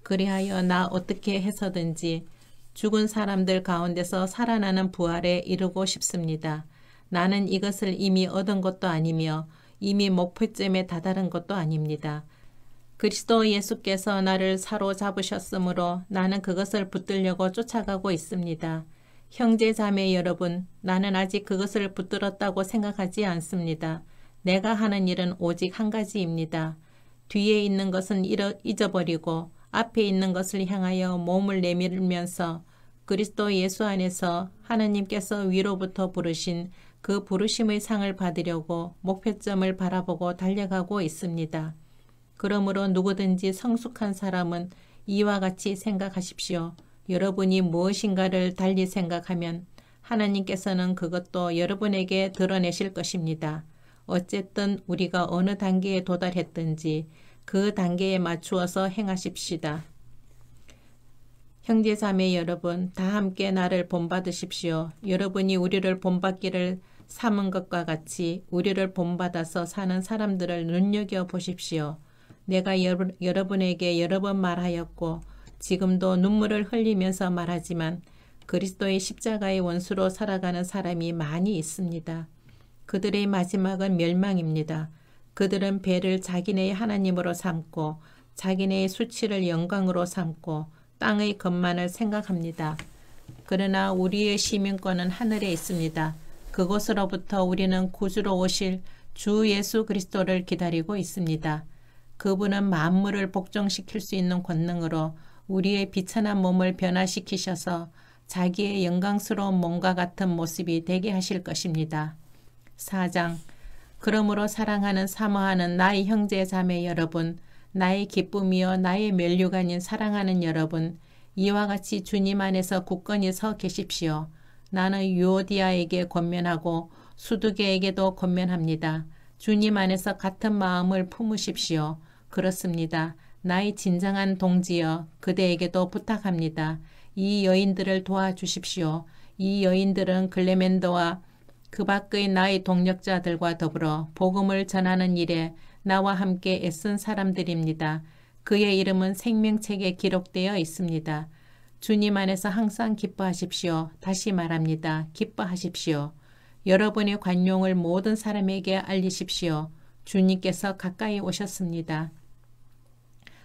그리하여 나 어떻게 해서든지 죽은 사람들 가운데서 살아나는 부활에 이르고 싶습니다. 나는 이것을 이미 얻은 것도 아니며 이미 목표점에 다다른 것도 아닙니다. 그리스도 예수께서 나를 사로잡으셨으므로 나는 그것을 붙들려고 쫓아가고 있습니다. 형제 자매 여러분, 나는 아직 그것을 붙들었다고 생각하지 않습니다. 내가 하는 일은 오직 한 가지입니다. 뒤에 있는 것은 잊어버리고 앞에 있는 것을 향하여 몸을 내밀면서 그리스도 예수 안에서 하나님께서 위로부터 부르신 그 부르심의 상을 받으려고 목표점을 바라보고 달려가고 있습니다. 그러므로 누구든지 성숙한 사람은 이와 같이 생각하십시오. 여러분이 무엇인가를 달리 생각하면 하나님께서는 그것도 여러분에게 드러내실 것입니다. 어쨌든 우리가 어느 단계에 도달했든지 그 단계에 맞추어서 행하십시다. 형제자매 여러분, 다 함께 나를 본받으십시오. 여러분이 우리를 본받기를 삼은 것과 같이 우리를 본받아서 사는 사람들을 눈여겨보십시오. 내가 여러분에게 여러 번 말하였고 지금도 눈물을 흘리면서 말하지만 그리스도의 십자가의 원수로 살아가는 사람이 많이 있습니다. 그들의 마지막은 멸망입니다. 그들은 배를 자기네의 하나님으로 삼고 자기네의 수치를 영광으로 삼고 땅의 것만을 생각합니다. 그러나 우리의 시민권은 하늘에 있습니다. 그곳으로부터 우리는 구주로 오실 주 예수 그리스도를 기다리고 있습니다. 그분은 만물을 복종시킬 수 있는 권능으로 우리의 비천한 몸을 변화시키셔서 자기의 영광스러운 몸과 같은 모습이 되게 하실 것입니다. 4장. 그러므로 사랑하는 사모하는 나의 형제 자매 여러분, 나의 기쁨이요 나의 면류관인 사랑하는 여러분, 이와 같이 주님 안에서 굳건히 서 계십시오. 나는 유오디아에게 권면하고 수두개에게도 권면합니다. 주님 안에서 같은 마음을 품으십시오. 그렇습니다. 나의 진정한 동지여, 그대에게도 부탁합니다. 이 여인들을 도와주십시오. 이 여인들은 글레멘더와 그 밖의 나의 동력자들과 더불어 복음을 전하는 일에 나와 함께 애쓴 사람들입니다. 그의 이름은 생명책에 기록되어 있습니다. 주님 안에서 항상 기뻐하십시오. 다시 말합니다. 기뻐하십시오. 여러분의 관용을 모든 사람에게 알리십시오. 주님께서 가까이 오셨습니다.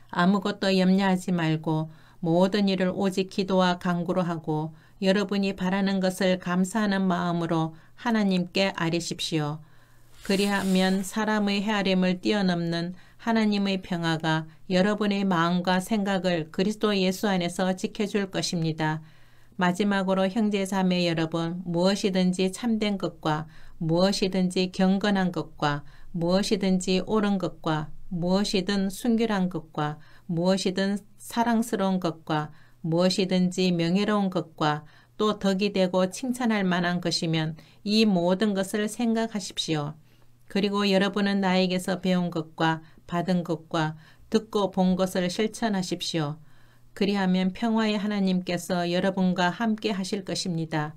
아무것도 염려하지 말고 모든 일을 오직 기도와 간구로 하고 여러분이 바라는 것을 감사하는 마음으로 하나님께 아뢰십시오. 그리하면 사람의 헤아림을 뛰어넘는 하나님의 평화가 여러분의 마음과 생각을 그리스도 예수 안에서 지켜줄 것입니다. 마지막으로 형제자매 여러분, 무엇이든지 참된 것과 무엇이든지 경건한 것과 무엇이든지 옳은 것과 무엇이든 순결한 것과 무엇이든 사랑스러운 것과 무엇이든지 명예로운 것과 또 덕이 되고 칭찬할 만한 것이면 이 모든 것을 생각하십시오. 그리고 여러분은 나에게서 배운 것과 받은 것과 듣고 본 것을 실천하십시오. 그리하면 평화의 하나님께서 여러분과 함께 하실 것입니다.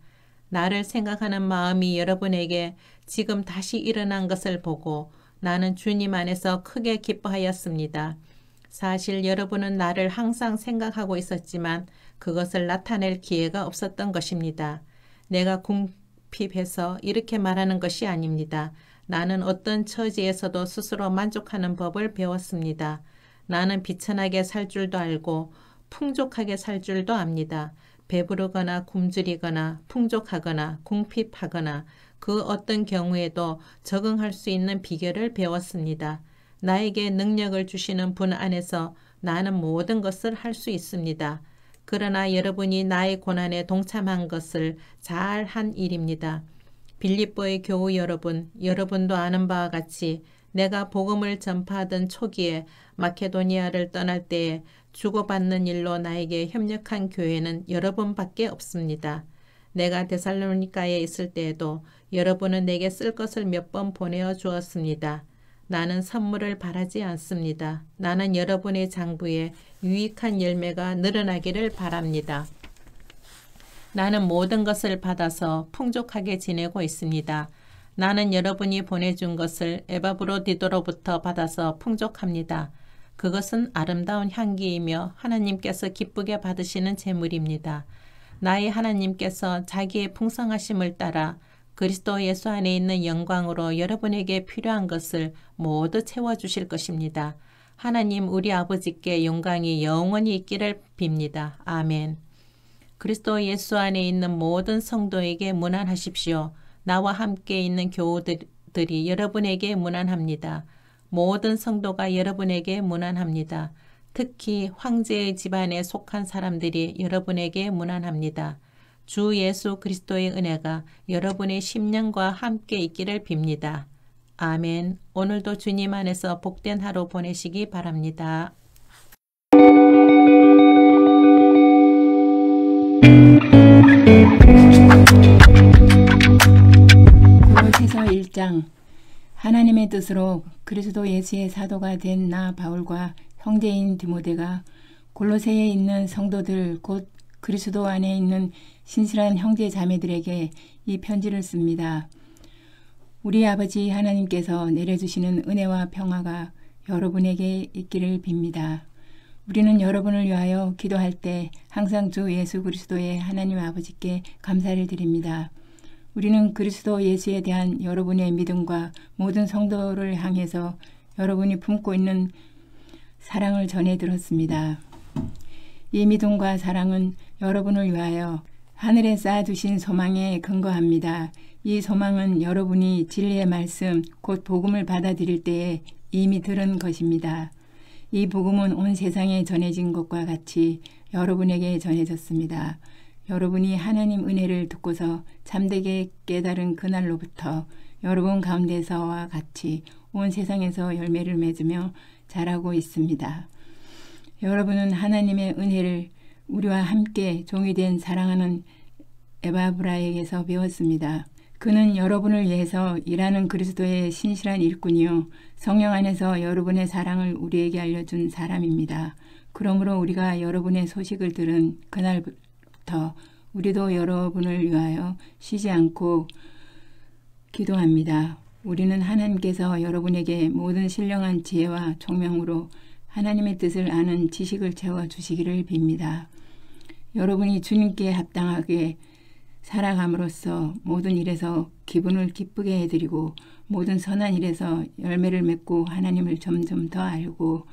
나를 생각하는 마음이 여러분에게 지금 다시 일어난 것을 보고 나는 주님 안에서 크게 기뻐하였습니다. 사실 여러분은 나를 항상 생각하고 있었지만 그것을 나타낼 기회가 없었던 것입니다. 내가 궁핍해서 이렇게 말하는 것이 아닙니다. 나는 어떤 처지에서도 스스로 만족하는 법을 배웠습니다. 나는 비천하게 살 줄도 알고 풍족하게 살 줄도 압니다. 배부르거나 굶주리거나 풍족하거나 궁핍하거나 그 어떤 경우에도 적응할 수 있는 비결을 배웠습니다. 나에게 능력을 주시는 분 안에서 나는 모든 것을 할 수 있습니다. 그러나 여러분이 나의 고난에 동참한 것을 잘 한 일입니다. 빌립보의 교우 여러분, 여러분도 아는 바와 같이 내가 복음을 전파하던 초기에 마케도니아를 떠날 때에 주고받는 일로 나에게 협력한 교회는 여러분밖에 없습니다. 내가 데살로니가에 있을 때에도 여러분은 내게 쓸 것을 몇 번 보내어 주었습니다. 나는 선물을 바라지 않습니다. 나는 여러분의 장부에 유익한 열매가 늘어나기를 바랍니다. 나는 모든 것을 받아서 풍족하게 지내고 있습니다. 나는 여러분이 보내준 것을 에바브로디도로부터 받아서 풍족합니다. 그것은 아름다운 향기이며 하나님께서 기쁘게 받으시는 제물입니다. 나의 하나님께서 자기의 풍성하심을 따라 그리스도 예수 안에 있는 영광으로 여러분에게 필요한 것을 모두 채워주실 것입니다. 하나님 우리 아버지께 영광이 영원히 있기를 빕니다. 아멘. 그리스도 예수 안에 있는 모든 성도에게 문안하십시오. 나와 함께 있는 교우들이 여러분에게 문안합니다. 모든 성도가 여러분에게 문안합니다. 특히 황제의 집안에 속한 사람들이 여러분에게 문안합니다. 주 예수 그리스도의 은혜가 여러분의 심령과 함께 있기를 빕니다. 아멘. 오늘도 주님 안에서 복된 하루 보내시기 바랍니다. 골로새서 1장. 하나님의 뜻으로 그리스도 예수의 사도가 된 나 바울과 형제인 디모데가 골로새에 있는 성도들 곧 그리스도 안에 있는 신실한 형제 자매들에게 이 편지를 씁니다. 우리 아버지 하나님께서 내려주시는 은혜와 평화가 여러분에게 있기를 빕니다. 우리는 여러분을 위하여 기도할 때 항상 주 예수 그리스도의 하나님 아버지께 감사를 드립니다. 우리는 그리스도 예수에 대한 여러분의 믿음과 모든 성도를 향해서 여러분이 품고 있는 사랑을 전해 들었습니다. 이 믿음과 사랑은 여러분을 위하여 하늘에 쌓아두신 소망에 근거합니다. 이 소망은 여러분이 진리의 말씀, 곧 복음을 받아들일 때에 이미 들은 것입니다. 이 복음은 온 세상에 전해진 것과 같이 여러분에게 전해졌습니다. 여러분이 하나님 은혜를 듣고서 참되게 깨달은 그날로부터 여러분 가운데서와 같이 온 세상에서 열매를 맺으며 자라고 있습니다. 여러분은 하나님의 은혜를 우리와 함께 종이 된 사랑하는 에바브라에게서 배웠습니다. 그는 여러분을 위해서 일하는 그리스도의 신실한 일꾼이요 성령 안에서 여러분의 사랑을 우리에게 알려준 사람입니다. 그러므로 우리가 여러분의 소식을 들은 그날부터 우리도 여러분을 위하여 쉬지 않고 기도합니다. 우리는 하나님께서 여러분에게 모든 신령한 지혜와 총명으로 하나님의 뜻을 아는 지식을 채워주시기를 빕니다. 여러분이 주님께 합당하게 살아감으로써 모든 일에서 기분을 기쁘게 해드리고 모든 선한 일에서 열매를 맺고 하나님을 점점 더 알고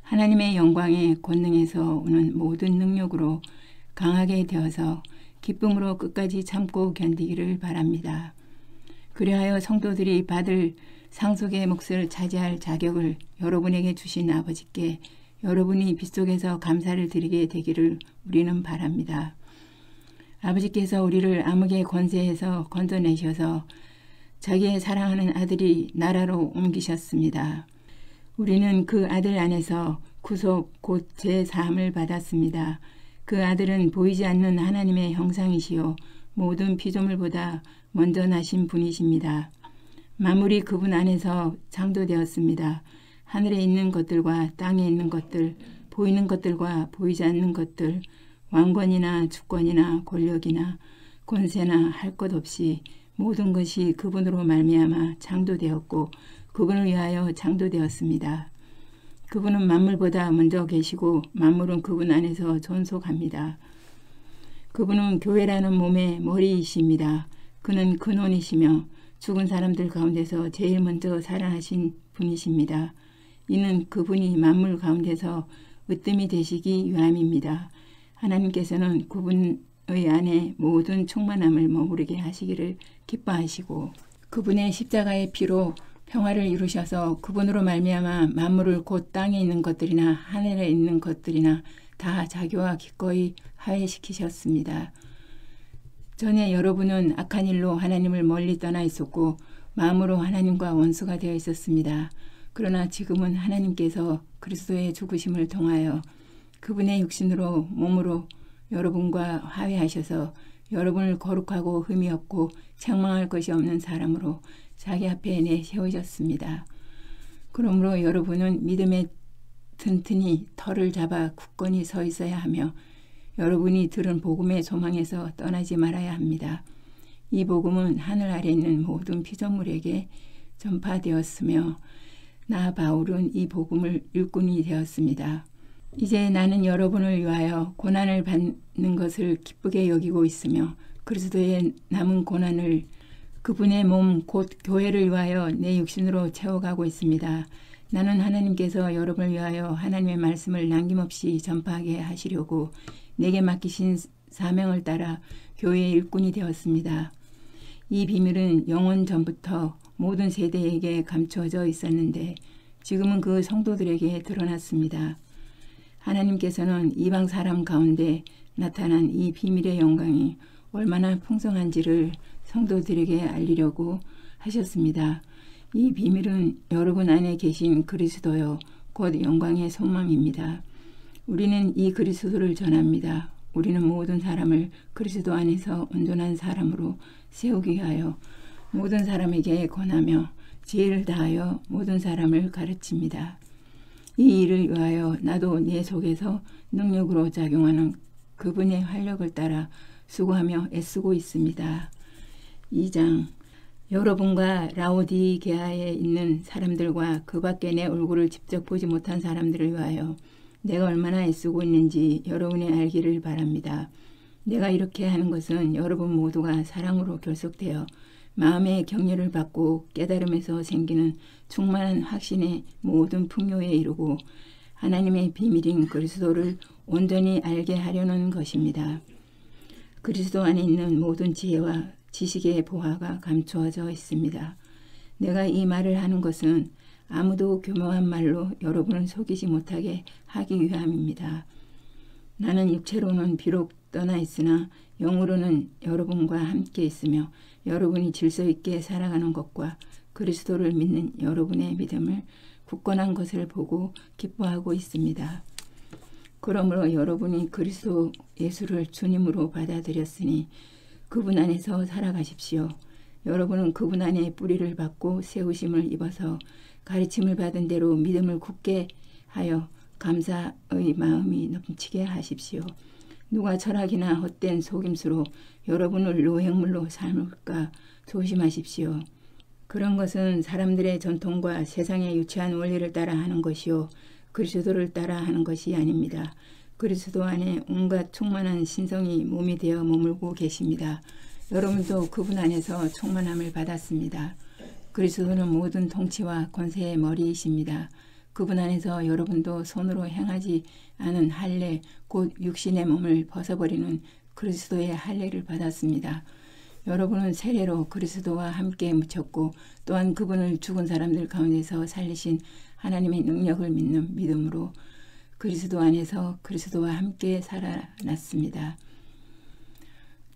하나님의 영광의 권능에서 오는 모든 능력으로 강하게 되어서 기쁨으로 끝까지 참고 견디기를 바랍니다. 그리하여 성도들이 받을 상속의 몫을 차지할 자격을 여러분에게 주신 아버지께 여러분이 빗속에서 감사를 드리게 되기를 우리는 바랍니다. 아버지께서 우리를 암흑의 권세에서 건져내셔서 자기의 사랑하는 아들이 나라로 옮기셨습니다. 우리는 그 아들 안에서 구속 곧 제사함을 받았습니다. 그 아들은 보이지 않는 하나님의 형상이시요 모든 피조물보다 먼저 나신 분이십니다. 만물이 그분 안에서 창조되었습니다. 하늘에 있는 것들과 땅에 있는 것들, 보이는 것들과 보이지 않는 것들, 왕권이나 주권이나 권력이나 권세나 할 것 없이 모든 것이 그분으로 말미암아 창조되었고 그분을 위하여 창조되었습니다. 그분은 만물보다 먼저 계시고 만물은 그분 안에서 존속합니다. 그분은 교회라는 몸의 머리이십니다. 그는 근원이시며 죽은 사람들 가운데서 제일 먼저 살아나신 분이십니다. 이는 그분이 만물 가운데서 으뜸이 되시기 위함입니다. 하나님께서는 그분의 안에 모든 충만함을 머무르게 하시기를 기뻐하시고 그분의 십자가의 피로 평화를 이루셔서 그분으로 말미암아 만물을 곧 땅에 있는 것들이나 하늘에 있는 것들이나 다 자기와 기꺼이 화해시키셨습니다. 전에 여러분은 악한 일로 하나님을 멀리 떠나 있었고 마음으로 하나님과 원수가 되어 있었습니다. 그러나 지금은 하나님께서 그리스도의 죽으심을 통하여 그분의 육신으로 몸으로 여러분과 화해하셔서 여러분을 거룩하고 흠이 없고 책망할 것이 없는 사람으로 자기 앞에 내세우셨습니다. 그러므로 여러분은 믿음에 튼튼히 털을 잡아 굳건히 서 있어야 하며 여러분이 들은 복음의 소망에서 떠나지 말아야 합니다. 이 복음은 하늘 아래 있는 모든 피조물에게 전파되었으며 나 바울은 이 복음을 일꾼이 되었습니다. 이제 나는 여러분을 위하여 고난을 받는 것을 기쁘게 여기고 있으며 그리스도의 남은 고난을 그분의 몸 곧 교회를 위하여 내 육신으로 채워가고 있습니다. 나는 하나님께서 여러분을 위하여 하나님의 말씀을 남김없이 전파하게 하시려고 내게 맡기신 사명을 따라 교회의 일꾼이 되었습니다. 이 비밀은 영원 전부터 모든 세대에게 감추어져 있었는데 지금은 그 성도들에게 드러났습니다. 하나님께서는 이방 사람 가운데 나타난 이 비밀의 영광이 얼마나 풍성한지를 성도들에게 알리려고 하셨습니다. 이 비밀은 여러분 안에 계신 그리스도요 곧 영광의 소망입니다. 우리는 이 그리스도를 전합니다. 우리는 모든 사람을 그리스도 안에서 온전한 사람으로 세우기 위하여 모든 사람에게 권하며 지혜를 다하여 모든 사람을 가르칩니다. 이 일을 위하여 나도 내 속에서 능력으로 작용하는 그분의 활력을 따라 수고하며 애쓰고 있습니다. 2장 여러분과 라오디게아에 있는 사람들과 그 밖에 내 얼굴을 직접 보지 못한 사람들을 위하여 내가 얼마나 애쓰고 있는지 여러분이 알기를 바랍니다. 내가 이렇게 하는 것은 여러분 모두가 사랑으로 결속되어 마음의 격려를 받고 깨달음에서 생기는 충만한 확신의 모든 풍요에 이르고 하나님의 비밀인 그리스도를 온전히 알게 하려는 것입니다. 그리스도 안에 있는 모든 지혜와 지식의 보화가 감추어져 있습니다. 내가 이 말을 하는 것은 아무도 교묘한 말로 여러분을 속이지 못하게 하기 위함입니다. 나는 육체로는 비록 떠나 있으나 영으로는 여러분과 함께 있으며 여러분이 질서 있게 살아가는 것과 그리스도를 믿는 여러분의 믿음을 굳건한 것을 보고 기뻐하고 있습니다. 그러므로 여러분이 그리스도 예수를 주님으로 받아들였으니 그분 안에서 살아가십시오. 여러분은 그분 안에 뿌리를 받고 세우심을 입어서 가르침을 받은 대로 믿음을 굳게 하여 감사의 마음이 넘치게 하십시오. 누가 철학이나 헛된 속임수로 여러분을 노획물로 삼을까 조심하십시오. 그런 것은 사람들의 전통과 세상의 유치한 원리를 따라 하는 것이요 그리스도를 따라 하는 것이 아닙니다. 그리스도 안에 온갖 충만한 신성이 몸이 되어 머물고 계십니다. 여러분도 그분 안에서 충만함을 받았습니다. 그리스도는 모든 통치와 권세의 머리이십니다. 그분 안에서 여러분도 손으로 행하지 않은 할례 곧 육신의 몸을 벗어버리는 그리스도의 할례를 받았습니다. 여러분은 세례로 그리스도와 함께 묻혔고 또한 그분을 죽은 사람들 가운데서 살리신 하나님의 능력을 믿는 믿음으로 그리스도 안에서 그리스도와 함께 살아났습니다.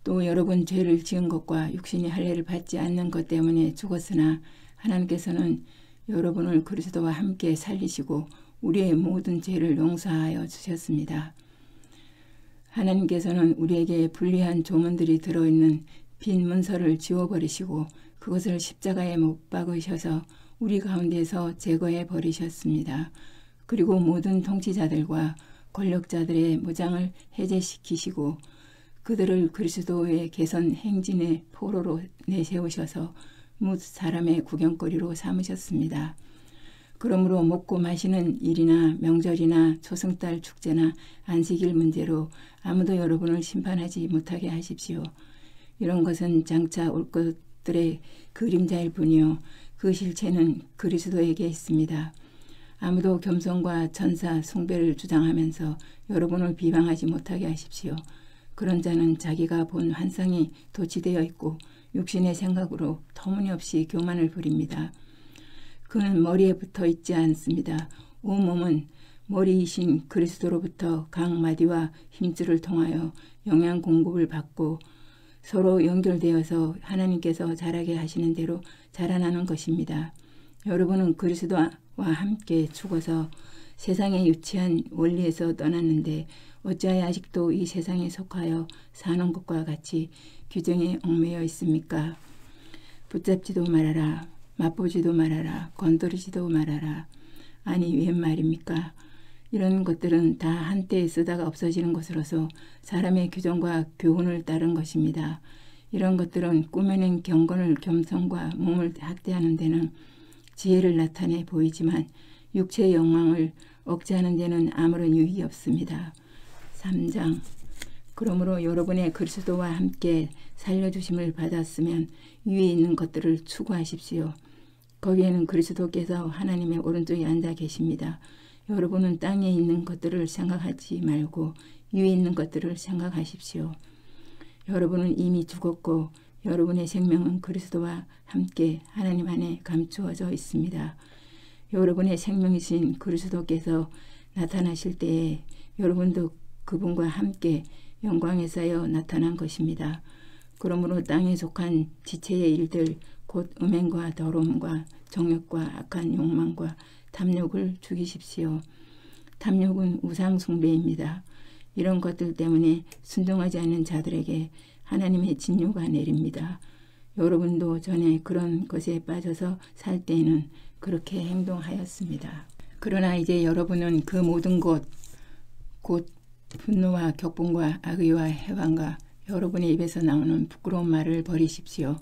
또 여러분 죄를 지은 것과 육신이 할례를 받지 않는 것 때문에 죽었으나 하나님께서는 여러분을 그리스도와 함께 살리시고 우리의 모든 죄를 용서하여 주셨습니다. 하나님께서는 우리에게 불리한 조문들이 들어있는 빈 문서를 지워버리시고 그것을 십자가에 못 박으셔서 우리 가운데서 제거해 버리셨습니다. 그리고 모든 통치자들과 권력자들의 무장을 해제시키시고 그들을 그리스도의 개선 행진의 포로로 내세우셔서 뭇 사람의 구경거리로 삼으셨습니다. 그러므로 먹고 마시는 일이나 명절이나 초승달 축제나 안식일 문제로 아무도 여러분을 심판하지 못하게 하십시오. 이런 것은 장차 올 것들의 그림자일 뿐이요 그 실체는 그리스도에게 있습니다. 아무도 겸손과 천사 숭배를 주장하면서 여러분을 비방하지 못하게 하십시오. 그런 자는 자기가 본 환상이 도취되어 있고 육신의 생각으로 터무니없이 교만을 부립니다. 그는 머리에 붙어 있지 않습니다. 온몸은 머리이신 그리스도로부터 각 마디와 힘줄을 통하여 영양 공급을 받고 서로 연결되어서 하나님께서 자라게 하시는 대로 자라나는 것입니다. 여러분은 그리스도와 함께 죽어서 세상의 유치한 원리에서 떠났는데 어찌하여 아직도 이 세상에 속하여 사는 것과 같이 규정에 얽매여 있습니까? 붙잡지도 말아라. 맛보지도 말아라. 건드리지도 말아라. 아니 웬 말입니까? 이런 것들은 다 한때에 쓰다가 없어지는 것으로서 사람의 규정과 교훈을 따른 것입니다. 이런 것들은 꾸며낸 경건을 겸손과 몸을 학대하는 데는 지혜를 나타내 보이지만 육체의 영광을 억제하는 데는 아무런 유익이 없습니다. 3장 그러므로 여러분의 그리스도와 함께 살려주심을 받았으면 위에 있는 것들을 추구하십시오. 거기에는 그리스도께서 하나님의 오른쪽에 앉아 계십니다. 여러분은 땅에 있는 것들을 생각하지 말고 위에 있는 것들을 생각하십시오. 여러분은 이미 죽었고 여러분의 생명은 그리스도와 함께 하나님 안에 감추어져 있습니다. 여러분의 생명이신 그리스도께서 나타나실 때에 여러분도 그분과 함께 영광에 쌓여 나타난 것입니다. 그러므로 땅에 속한 지체의 일들 곧 음행과 더러움과 정욕과 악한 욕망과 탐욕을 죽이십시오. 탐욕은 우상 숭배입니다. 이런 것들 때문에 순종하지 않는 자들에게 하나님의 진노가 내립니다. 여러분도 전에 그런 것에 빠져서 살 때에는 그렇게 행동하였습니다. 그러나 이제 여러분은 그 모든 것, 곧 분노와 격분과 악의와 해방과 여러분의 입에서 나오는 부끄러운 말을 버리십시오.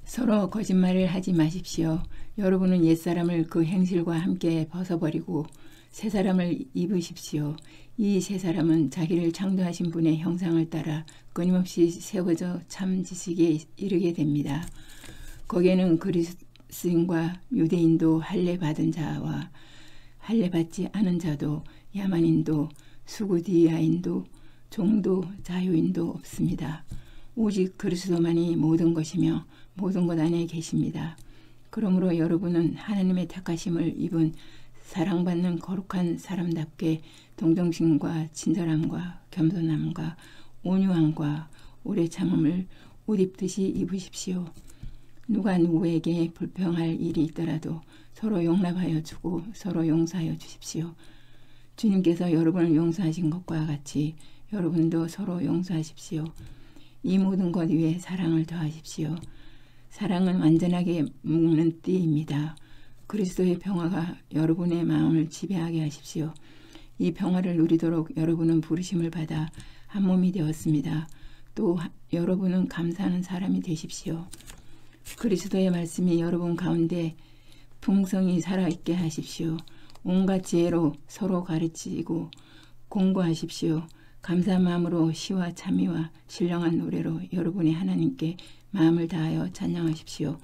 서로 거짓말을 하지 마십시오. 여러분은 옛사람을 그 행실과 함께 벗어버리고 새사람을 입으십시오. 이 새사람은 자기를 창조하신 분의 형상을 따라 끊임없이 세워져 참 지식에 이르게 됩니다. 거기에는 그리스인과 유대인도 할례 받은 자와 할례 받지 않은 자도 야만인도 수구디아인도 종도 자유인도 없습니다. 오직 그리스도만이 모든 것이며 모든 것 안에 계십니다. 그러므로 여러분은 하나님의 택하심을 입은 사랑받는 거룩한 사람답게 동정심과 친절함과 겸손함과 온유함과 오래 참음을 옷 입듯이 입으십시오. 누가 누구에게 불평할 일이 있더라도 서로 용납하여 주고 서로 용서하여 주십시오. 주님께서 여러분을 용서하신 것과 같이 여러분도 서로 용서하십시오. 이 모든 것 위에 사랑을 더하십시오. 사랑은 완전하게 묶는 띠입니다. 그리스도의 평화가 여러분의 마음을 지배하게 하십시오. 이 평화를 누리도록 여러분은 부르심을 받아 한 몸이 되었습니다. 또 여러분은 감사하는 사람이 되십시오. 그리스도의 말씀이 여러분 가운데 풍성히 살아있게 하십시오. 온갖 지혜로 서로 가르치고 공부하십시오. 감사한 마음으로 시와 찬미와 신령한 노래로 여러분의 하나님께 마음을 다하여 찬양하십시오.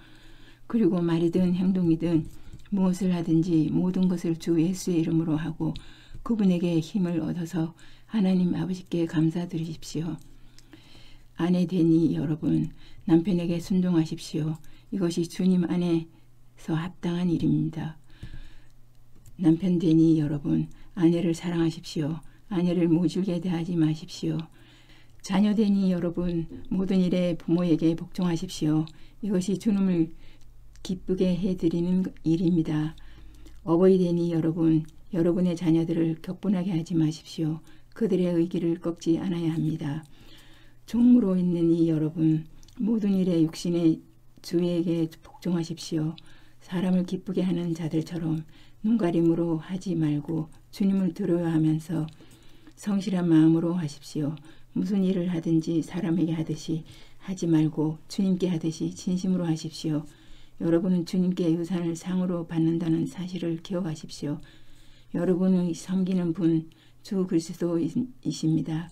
그리고 말이든 행동이든 무엇을 하든지 모든 것을 주 예수의 이름으로 하고 그분에게 힘을 얻어서 하나님 아버지께 감사드리십시오. 아내 되니 여러분 남편에게 순종하십시오. 이것이 주님 안에서 합당한 일입니다. 남편 되니 여러분 아내를 사랑하십시오. 아내를 모질게 대하지 마십시오. 자녀 되니 여러분 모든 일에 부모에게 복종하십시오. 이것이 주님을 기쁘게 해드리는 일입니다. 어버이 되니 여러분 여러분의 자녀들을 격분하게 하지 마십시오. 그들의 의기를 꺾지 않아야 합니다. 종으로 있는 이 여러분 모든 일에 육신의 주에게 복종하십시오. 사람을 기쁘게 하는 자들처럼 눈가림으로 하지 말고 주님을 두려워하면서 성실한 마음으로 하십시오. 무슨 일을 하든지 사람에게 하듯이 하지 말고 주님께 하듯이 진심으로 하십시오. 여러분은 주님께 유산을 상으로 받는다는 사실을 기억하십시오. 여러분의 섬기는 분 주 그리스도이십니다.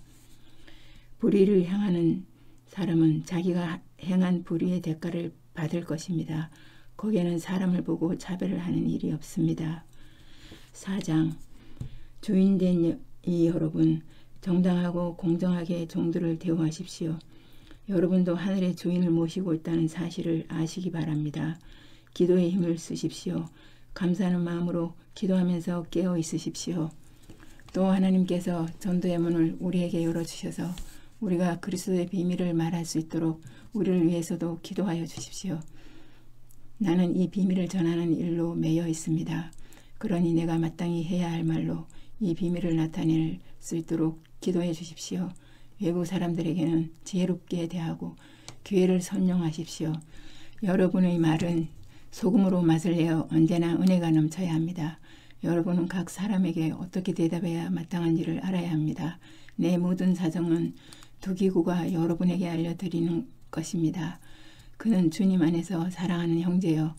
불의를 행하는 사람은 자기가 행한 불의의 대가를 받을 것입니다. 거기에는 사람을 보고 차별을 하는 일이 없습니다. 4장 주인된 이 여러분 정당하고 공정하게 종들을 대우하십시오. 여러분도 하늘의 주인을 모시고 있다는 사실을 아시기 바랍니다. 기도의 힘을 쓰십시오. 감사하는 마음으로 기도하면서 깨어 있으십시오. 또 하나님께서 전도의 문을 우리에게 열어주셔서 우리가 그리스도의 비밀을 말할 수 있도록 우리를 위해서도 기도하여 주십시오. 나는 이 비밀을 전하는 일로 매여 있습니다. 그러니 내가 마땅히 해야 할 말로 이 비밀을 나타낼 수 있도록 기도해 주십시오. 외국 사람들에게는 지혜롭게 대하고 기회를 선용하십시오. 여러분의 말은 소금으로 맛을 내어 언제나 은혜가 넘쳐야 합니다. 여러분은 각 사람에게 어떻게 대답해야 마땅한지를 알아야 합니다. 내 모든 사정은 두기구가 여러분에게 알려드리는 것입니다. 그는 주님 안에서 사랑하는 형제요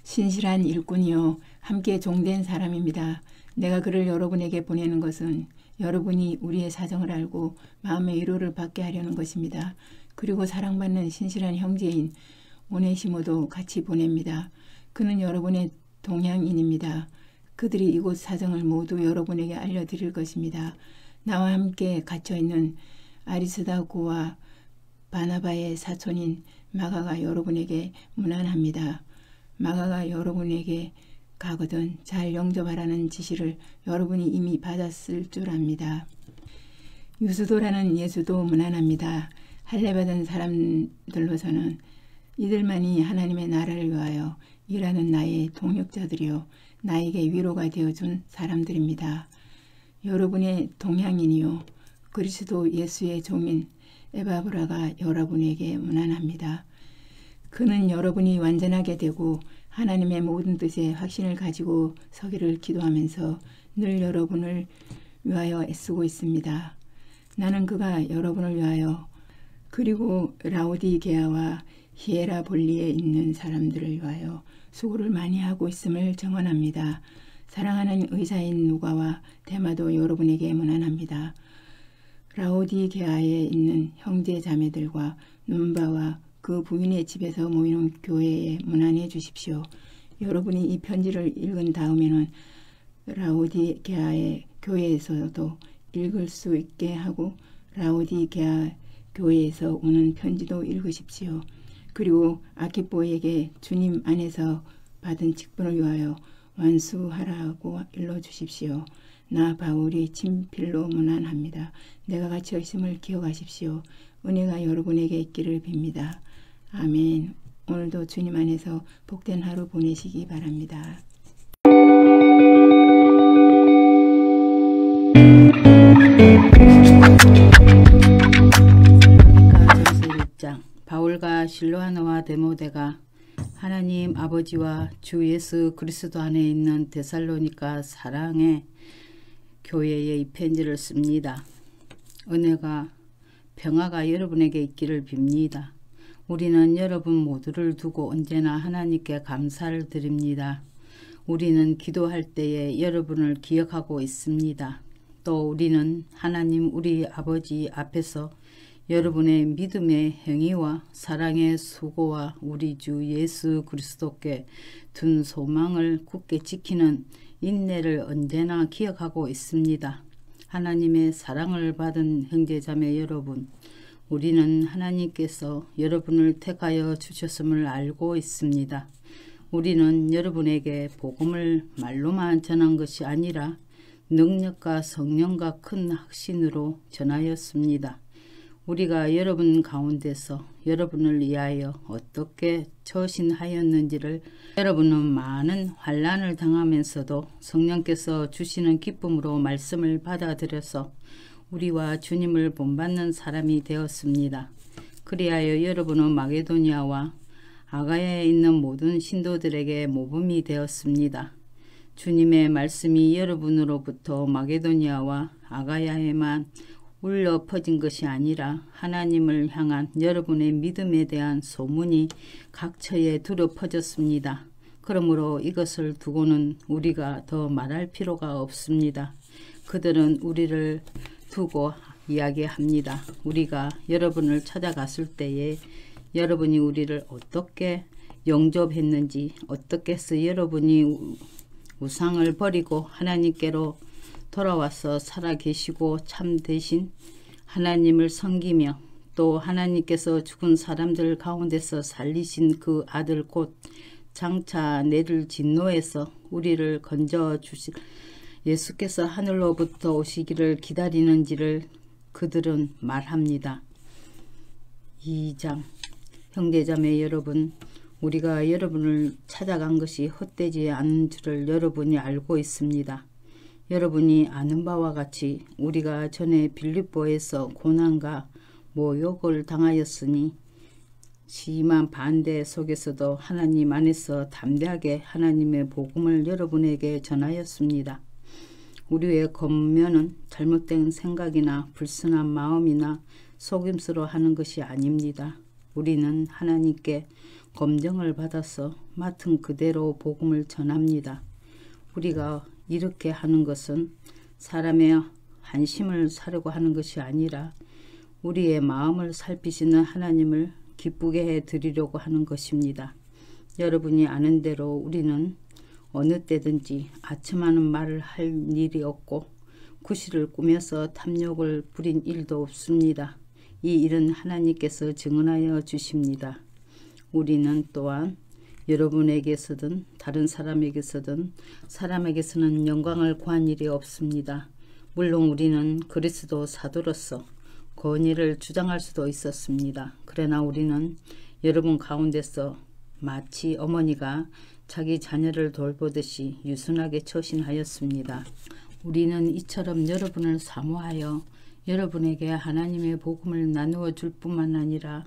신실한 일꾼이요 함께 종된 사람입니다. 내가 그를 여러분에게 보내는 것은 여러분이 우리의 사정을 알고 마음의 위로를 받게 하려는 것입니다. 그리고 사랑받는 신실한 형제인 오네시모도 같이 보냅니다. 그는 여러분의 동양인입니다. 그들이 이곳 사정을 모두 여러분에게 알려드릴 것입니다. 나와 함께 갇혀있는 아리스다고와 바나바의 사촌인 마가가 여러분에게 문안합니다. 마가가 여러분에게 가거든 잘 영접하라는 지시를 여러분이 이미 받았을 줄 압니다. 유수도라는 예수도 문안합니다. 할례받은 사람들로서는 이들만이 하나님의 나라를 위하여 일하는 나의 동역자들이요 나에게 위로가 되어준 사람들입니다. 여러분의 동향인이요 그리스도 예수의 종인 에바브라가 여러분에게 문안합니다. 그는 여러분이 완전하게 되고 하나님의 모든 뜻에 확신을 가지고 서기를 기도하면서 늘 여러분을 위하여 애쓰고 있습니다. 나는 그가 여러분을 위하여 그리고 라오디게아와 히에라볼리에 있는 사람들을 위하여 수고를 많이 하고 있음을 증언합니다. 사랑하는 의사인 누가와 데마도 여러분에게 문안합니다. 라오디게아에 있는 형제 자매들과 눈바와 그 부인의 집에서 모이는 교회에 문안해 주십시오. 여러분이 이 편지를 읽은 다음에는 라오디게아의 교회에서도 읽을 수 있게 하고 라오디게아 교회에서 오는 편지도 읽으십시오. 그리고 아키포에게 주님 안에서 받은 직분을 위하여 완수하라고 일러주십시오. 나 바울이 친필로 문안합니다. 내가 갇혀 있음을 기억하십시오. 은혜가 여러분에게 있기를 빕니다. 아멘. 오늘도 주님 안에서 복된 하루 보내시기 바랍니다. 전서 1장. 바울과 실로아나와 데모데가 하나님 아버지와 주 예수 그리스도 안에 있는 데살로니가 사랑의 교회에 이 편지를 씁니다. 은혜가 평화가 여러분에게 있기를 빕니다. 우리는 여러분 모두를 두고 언제나 하나님께 감사를 드립니다. 우리는 기도할 때에 여러분을 기억하고 있습니다. 또 우리는 하나님 우리 아버지 앞에서 여러분의 믿음의 행위와 사랑의 수고와 우리 주 예수 그리스도께 둔 소망을 굳게 지키는 인내를 언제나 기억하고 있습니다. 하나님의 사랑을 받은 형제자매 여러분, 우리는 하나님께서 여러분을 택하여 주셨음을 알고 있습니다. 우리는 여러분에게 복음을 말로만 전한 것이 아니라 능력과 성령과 큰 확신으로 전하였습니다. 우리가 여러분 가운데서 여러분을 위하여 어떻게 처신하였는지를, 여러분은 많은 환난을 당하면서도 성령께서 주시는 기쁨으로 말씀을 받아들여서 우리와 주님을 본받는 사람이 되었습니다. 그리하여 여러분은 마게도니아와 아가야에 있는 모든 신도들에게 모범이 되었습니다. 주님의 말씀이 여러분으로부터 마게도니아와 아가야에만 울려 퍼진 것이 아니라 하나님을 향한 여러분의 믿음에 대한 소문이 각처에 두루 퍼졌습니다. 그러므로 이것을 두고는 우리가 더 말할 필요가 없습니다. 그들은 우리를 두고 이야기합니다. 우리가 여러분을 찾아갔을 때에 여러분이 우리를 어떻게 영접했는지, 어떻게 해서 여러분이 우상을 버리고 하나님께로 돌아와서 살아계시고 참되신 하나님을 섬기며 또 하나님께서 죽은 사람들 가운데서 살리신 그 아들 곧 장차 내릴 진노에서 우리를 건져 주실 예수께서 하늘로부터 오시기를 기다리는지를 그들은 말합니다. 2장. 형제자매 여러분, 우리가 여러분을 찾아간 것이 헛되지 않은 줄을 여러분이 알고 있습니다. 여러분이 아는 바와 같이 우리가 전에 빌립보에서 고난과 모욕을 당하였으니 심한 반대 속에서도 하나님 안에서 담대하게 하나님의 복음을 여러분에게 전하였습니다. 우리의 겉면은 잘못된 생각이나 불순한 마음이나 속임수로 하는 것이 아닙니다. 우리는 하나님께 검정을 받아서 맡은 그대로 복음을 전합니다. 우리가 이렇게 하는 것은 사람의 한심을 사려고 하는 것이 아니라 우리의 마음을 살피시는 하나님을 기쁘게 해드리려고 하는 것입니다. 여러분이 아는 대로 우리는 어느 때든지 아첨하는 말을 할 일이 없고 구실을 꾸며서 탐욕을 부린 일도 없습니다. 이 일은 하나님께서 증언하여 주십니다. 우리는 또한 여러분에게서든 다른 사람에게서든 사람에게서는 영광을 구한 일이 없습니다. 물론 우리는 그리스도 사도로서 권위를 주장할 수도 있었습니다. 그러나 우리는 여러분 가운데서 마치 어머니가 자기 자녀를 돌보듯이 유순하게 처신하였습니다. 우리는 이처럼 여러분을 사모하여 여러분에게 하나님의 복음을 나누어 줄 뿐만 아니라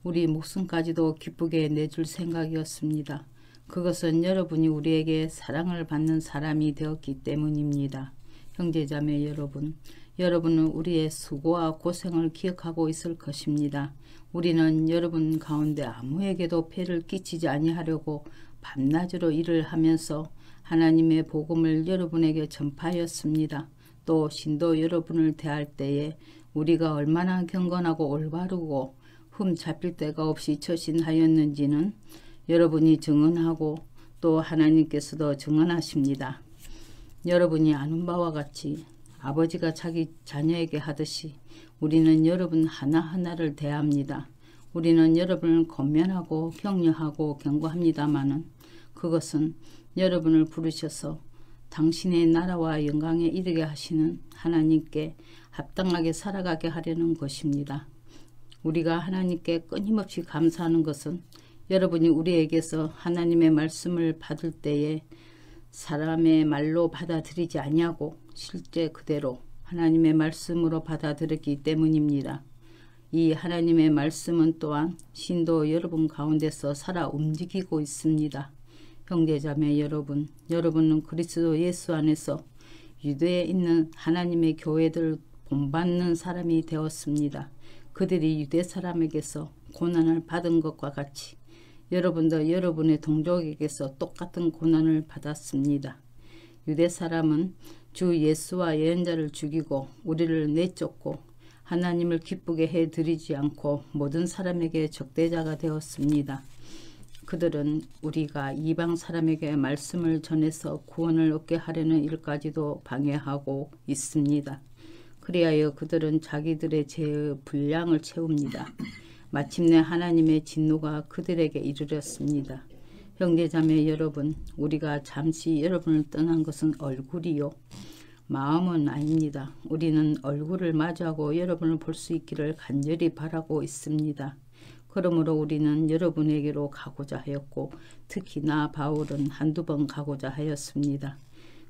우리 목숨까지도 기쁘게 내줄 생각이었습니다. 그것은 여러분이 우리에게 사랑을 받는 사람이 되었기 때문입니다. 형제자매 여러분, 여러분은 우리의 수고와 고생을 기억하고 있을 것입니다. 우리는 여러분 가운데 아무에게도 폐를 끼치지 아니하려고 밤낮으로 일을 하면서 하나님의 복음을 여러분에게 전파하였습니다. 또 신도 여러분을 대할 때에 우리가 얼마나 경건하고 올바르고 흠 잡힐 데가 없이 처신하였는지는 여러분이 증언하고 또 하나님께서도 증언하십니다. 여러분이 아는 바와 같이 아버지가 자기 자녀에게 하듯이 우리는 여러분 하나하나를 대합니다. 우리는 여러분을 권면하고 격려하고 경고합니다마는 그것은 여러분을 부르셔서 당신의 나라와 영광에 이르게 하시는 하나님께 합당하게 살아가게 하려는 것입니다. 우리가 하나님께 끊임없이 감사하는 것은 여러분이 우리에게서 하나님의 말씀을 받을 때에 사람의 말로 받아들이지 아니하고 실제 그대로 하나님의 말씀으로 받아들였기 때문입니다. 이 하나님의 말씀은 또한 신도 여러분 가운데서 살아 움직이고 있습니다. 형제자매 여러분, 여러분은 그리스도 예수 안에서 유대에 있는 하나님의 교회들 본받는 사람이 되었습니다. 그들이 유대 사람에게서 고난을 받은 것과 같이 여러분도 여러분의 동족에게서 똑같은 고난을 받았습니다. 유대 사람은 주 예수와 예언자를 죽이고 우리를 내쫓고 하나님을 기쁘게 해드리지 않고 모든 사람에게 적대자가 되었습니다. 그들은 우리가 이방 사람에게 말씀을 전해서 구원을 얻게 하려는 일까지도 방해하고 있습니다. 그리하여 그들은 자기들의 죄의 분량을 채웁니다. 마침내 하나님의 진노가 그들에게 이르렀습니다. 형제자매 여러분, 우리가 잠시 여러분을 떠난 것은 얼굴이요 마음은 아닙니다. 우리는 얼굴을 마주하고 여러분을 볼 수 있기를 간절히 바라고 있습니다. 그러므로 우리는 여러분에게로 가고자 하였고 특히 나 바울은 한두 번 가고자 하였습니다.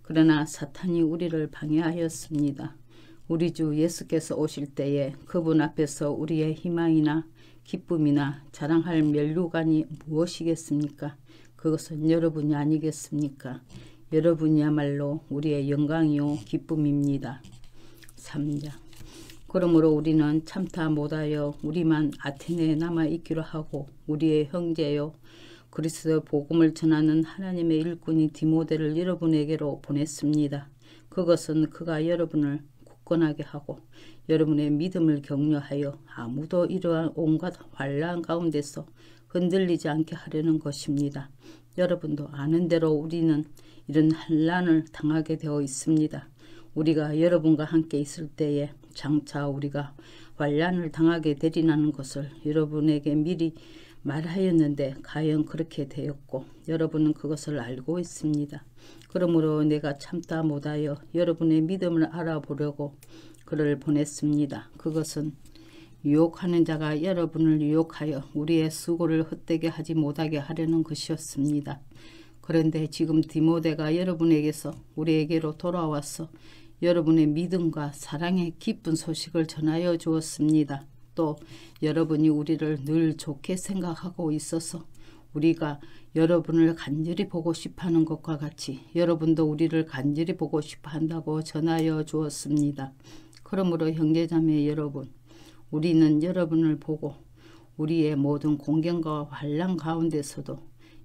그러나 사탄이 우리를 방해하였습니다. 우리 주 예수께서 오실 때에 그분 앞에서 우리의 희망이나 기쁨이나 자랑할 면류관이 무엇이겠습니까? 그것은 여러분이 아니겠습니까? 여러분이야말로 우리의 영광이요 기쁨입니다. 3장. 그러므로 우리는 참다 못하여 우리만 아테네에 남아있기로 하고 우리의 형제요 그리스도의 복음을 전하는 하나님의 일꾼이 디모데를 여러분에게로 보냈습니다. 그것은 그가 여러분을 굳건하게 하고 여러분의 믿음을 격려하여 아무도 이러한 온갖 환난 가운데서 흔들리지 않게 하려는 것입니다. 여러분도 아는 대로 우리는 이런 환난을 당하게 되어 있습니다. 우리가 여러분과 함께 있을 때에 장차 우리가 환난을 당하게 되리라는 것을 여러분에게 미리 말하였는데 과연 그렇게 되었고 여러분은 그것을 알고 있습니다. 그러므로 내가 참다 못하여 여러분의 믿음을 알아보려고 그를 보냈습니다. 그것은 유혹하는 자가 여러분을 유혹하여 우리의 수고를 헛되게 하지 못하게 하려는 것이었습니다. 그런데 지금 디모데가 여러분에게서 우리에게로 돌아와서 여러분의 믿음과 사랑의 기쁜 소식을 전하여 주었습니다. 또 여러분이 우리를 늘 좋게 생각하고 있어서 우리가 여러분을 간절히 보고 싶어하는 것과 같이 여러분도 우리를 간절히 보고 싶어 한다고 전하여 주었습니다. 그러므로 형제자매 여러분, 우리는 여러분을 보고 우리의 모든 공경과 환난 가운데서도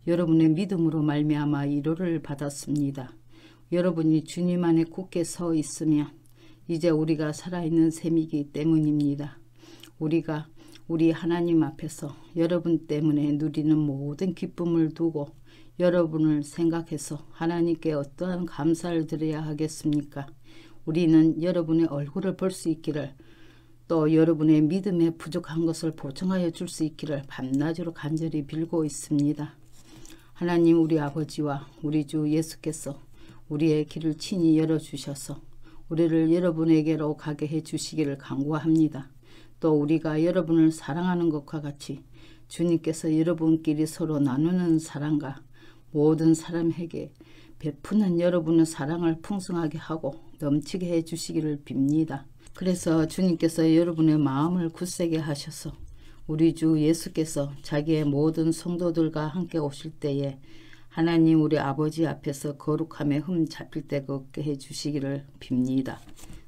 여러분의 믿음으로 말미암아 위로를 받았습니다. 여러분이 주님 안에 굳게 서 있으면 이제 우리가 살아있는 셈이기 때문입니다. 우리가 우리 하나님 앞에서 여러분 때문에 누리는 모든 기쁨을 두고 여러분을 생각해서 하나님께 어떠한 감사를 드려야 하겠습니까? 우리는 여러분의 얼굴을 볼 수 있기를 또 여러분의 믿음에 부족한 것을 보충하여 줄 수 있기를 밤낮으로 간절히 빌고 있습니다. 하나님 우리 아버지와 우리 주 예수께서 우리의 길을 친히 열어주셔서 우리를 여러분에게로 가게 해주시기를 간구합니다. 또 우리가 여러분을 사랑하는 것과 같이 주님께서 여러분끼리 서로 나누는 사랑과 모든 사람에게 베푸는 여러분의 사랑을 풍성하게 하고 넘치게 해주시기를 빕니다. 그래서 주님께서 여러분의 마음을 굳세게 하셔서 우리 주 예수께서 자기의 모든 성도들과 함께 오실 때에 하나님 우리 아버지 앞에서 거룩함에 흠 잡힐 데가 없게 해주시기를 빕니다.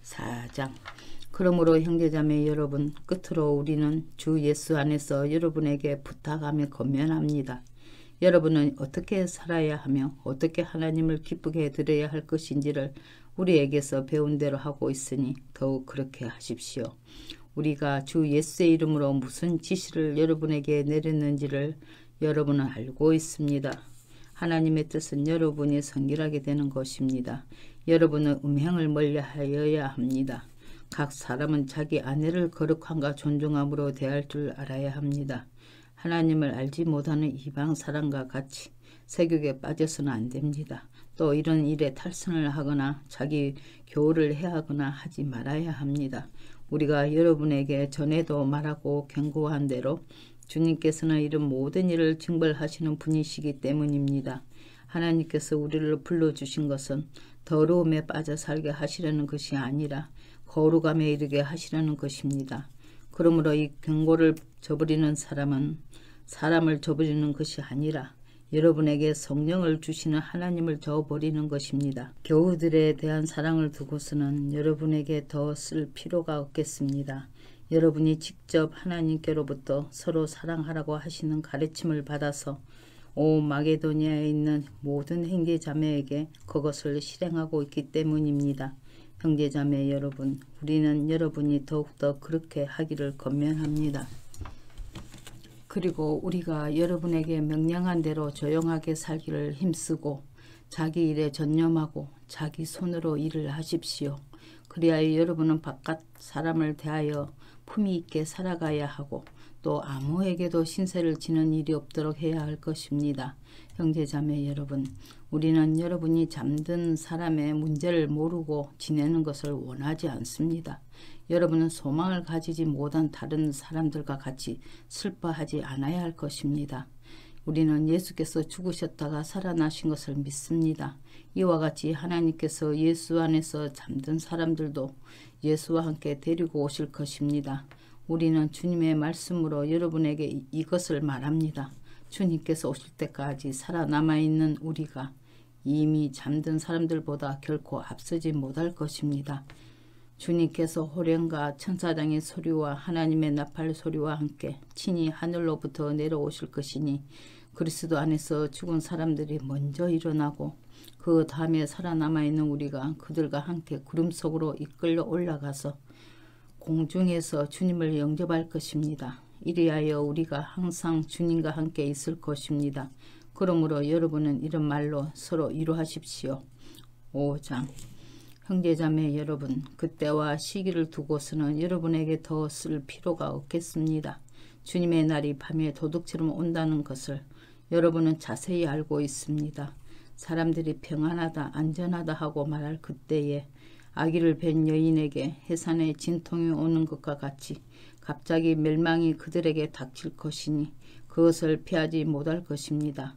4장. 그러므로 형제자매 여러분, 끝으로 우리는 주 예수 안에서 여러분에게 부탁하며 권면합니다. 여러분은 어떻게 살아야 하며 어떻게 하나님을 기쁘게 해드려야 할 것인지를 우리에게서 배운 대로 하고 있으니 더욱 그렇게 하십시오. 우리가 주 예수의 이름으로 무슨 지시를 여러분에게 내렸는지를 여러분은 알고 있습니다. 하나님의 뜻은 여러분이 성결하게 되는 것입니다. 여러분은 음행을 멀리하여야 합니다. 각 사람은 자기 아내를 거룩함과 존중함으로 대할 줄 알아야 합니다. 하나님을 알지 못하는 이방 사람과 같이 세욕에 빠져서는 안 됩니다. 또 이런 일에 탈선을 하거나 자기 교훈을 해하거나 하지 말아야 합니다. 우리가 여러분에게 전에도 말하고 경고한 대로 주님께서는 이런 모든 일을 징벌하시는 분이시기 때문입니다. 하나님께서 우리를 불러주신 것은 더러움에 빠져 살게 하시려는 것이 아니라 거룩함에 이르게 하시려는 것입니다. 그러므로 이 경고를 저버리는 사람은 사람을 저버리는 것이 아니라 여러분에게 성령을 주시는 하나님을 저버리는 것입니다. 교우들에 대한 사랑을 두고서는 여러분에게 더 쓸 필요가 없겠습니다. 여러분이 직접 하나님께로부터 서로 사랑하라고 하시는 가르침을 받아서 온 마게도니아에 있는 모든 형제자매에게 그것을 실행하고 있기 때문입니다. 형제자매 여러분, 우리는 여러분이 더욱더 그렇게 하기를 권면합니다. 그리고 우리가 여러분에게 명령한 대로 조용하게 살기를 힘쓰고 자기 일에 전념하고 자기 손으로 일을 하십시오. 그리하여 여러분은 바깥 사람을 대하여 품위 있게 살아가야 하고 또 아무에게도 신세를 지는 일이 없도록 해야 할 것입니다. 형제자매 여러분, 우리는 여러분이 잠든 사람의 문제를 모르고 지내는 것을 원하지 않습니다. 여러분은 소망을 가지지 못한 다른 사람들과 같이 슬퍼하지 않아야 할 것입니다. 우리는 예수께서 죽으셨다가 살아나신 것을 믿습니다. 이와 같이 하나님께서 예수 안에서 잠든 사람들도 예수와 함께 데리고 오실 것입니다. 우리는 주님의 말씀으로 여러분에게 이것을 말합니다. 주님께서 오실 때까지 살아남아 있는 우리가 이미 잠든 사람들보다 결코 앞서지 못할 것입니다. 주님께서 호령과 천사장의 소리와 하나님의 나팔 소리와 함께 친히 하늘로부터 내려오실 것이니 그리스도 안에서 죽은 사람들이 먼저 일어나고 그 다음에 살아남아 있는 우리가 그들과 함께 구름 속으로 이끌려 올라가서 공중에서 주님을 영접할 것입니다. 이리하여 우리가 항상 주님과 함께 있을 것입니다. 그러므로 여러분은 이런 말로 서로 위로하십시오. 5장 형제자매 여러분, 그때와 시기를 두고서는 여러분에게 더 쓸 필요가 없겠습니다. 주님의 날이 밤에 도둑처럼 온다는 것을 여러분은 자세히 알고 있습니다. 사람들이 평안하다 안전하다 하고 말할 그때에 아기를 뵌 여인에게 해산의 진통이 오는 것과 같이 갑자기 멸망이 그들에게 닥칠 것이니 그것을 피하지 못할 것입니다.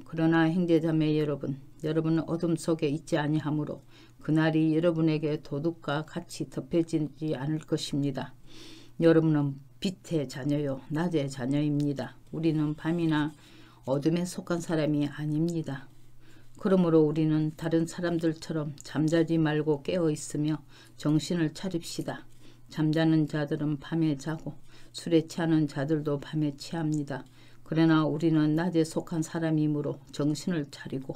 그러나 형제자매 여러분, 여러분은 어둠 속에 있지 아니하므로 그날이 여러분에게 도둑과 같이 덮여지지 않을 것입니다. 여러분은 빛의 자녀요 낮의 자녀입니다. 우리는 밤이나 어둠에 속한 사람이 아닙니다. 그러므로 우리는 다른 사람들처럼 잠자지 말고 깨어 있으며 정신을 차립시다. 잠자는 자들은 밤에 자고 술에 취하는 자들도 밤에 취합니다. 그러나 우리는 낮에 속한 사람이므로 정신을 차리고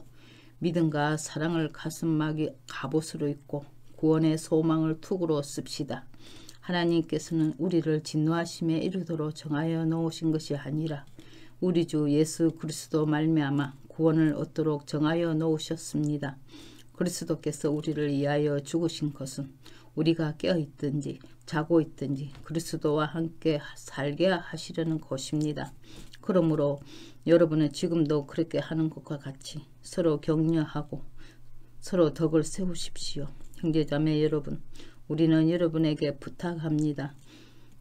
믿음과 사랑을 가슴막이 갑옷으로 입고 구원의 소망을 투구로 씁시다. 하나님께서는 우리를 진노하심에 이르도록 정하여 놓으신 것이 아니라 우리 주 예수 그리스도 말미암아 구원을 얻도록 정하여 놓으셨습니다. 그리스도께서 우리를 위하여 죽으신 것은 우리가 깨어있든지 자고 있든지 그리스도와 함께 살게 하시려는 것입니다. 그러므로 여러분은 지금도 그렇게 하는 것과 같이 서로 격려하고 서로 덕을 세우십시오. 형제자매 여러분, 우리는 여러분에게 부탁합니다.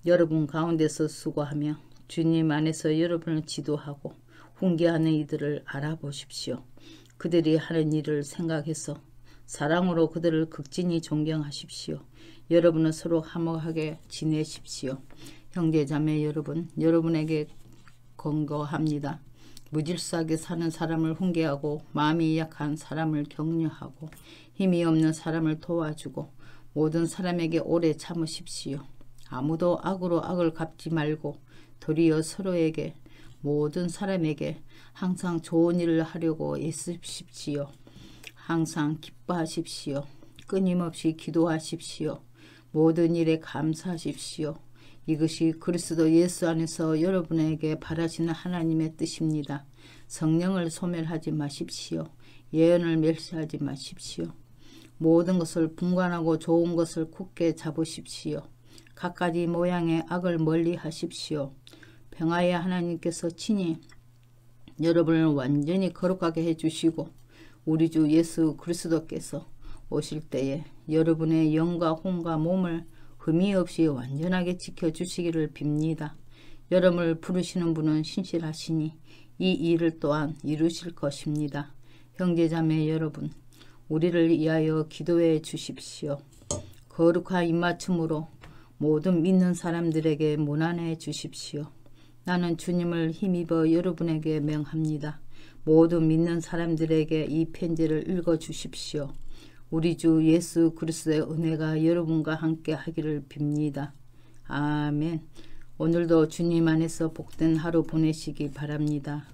여러분 가운데서 수고하며 주님 안에서 여러분을 지도하고 훈계하는 이들을 알아보십시오. 그들이 하는 일을 생각해서 사랑으로 그들을 극진히 존경하십시오. 여러분은 서로 화목하게 지내십시오. 형제자매 여러분, 여러분에게 권고합니다. 무질서하게 사는 사람을 훈계하고 마음이 약한 사람을 격려하고 힘이 없는 사람을 도와주고 모든 사람에게 오래 참으십시오. 아무도 악으로 악을 갚지 말고 도리어 서로에게 모든 사람에게 항상 좋은 일을 하려고 애쓰십시오. 항상 기뻐하십시오. 끊임없이 기도하십시오. 모든 일에 감사하십시오. 이것이 그리스도 예수 안에서 여러분에게 바라시는 하나님의 뜻입니다. 성령을 소멸하지 마십시오. 예언을 멸시하지 마십시오. 모든 것을 분간하고 좋은 것을 굳게 잡으십시오. 각가지 모양의 악을 멀리 하십시오. 평화의 하나님께서 친히 여러분을 완전히 거룩하게 해주시고 우리 주 예수 그리스도께서 오실 때에 여러분의 영과 혼과 몸을 흠이 없이 완전하게 지켜주시기를 빕니다. 여러분을 부르시는 분은 신실하시니 이 일을 또한 이루실 것입니다. 형제자매 여러분, 우리를 위하여 기도해 주십시오. 거룩한 입맞춤으로 모든 믿는 사람들에게 문안해 주십시오. 나는 주님을 힘입어 여러분에게 명합니다. 모든 믿는 사람들에게 이 편지를 읽어 주십시오. 우리 주 예수 그리스도의 은혜가 여러분과 함께 하기를 빕니다. 아멘. 오늘도 주님 안에서 복된 하루 보내시기 바랍니다.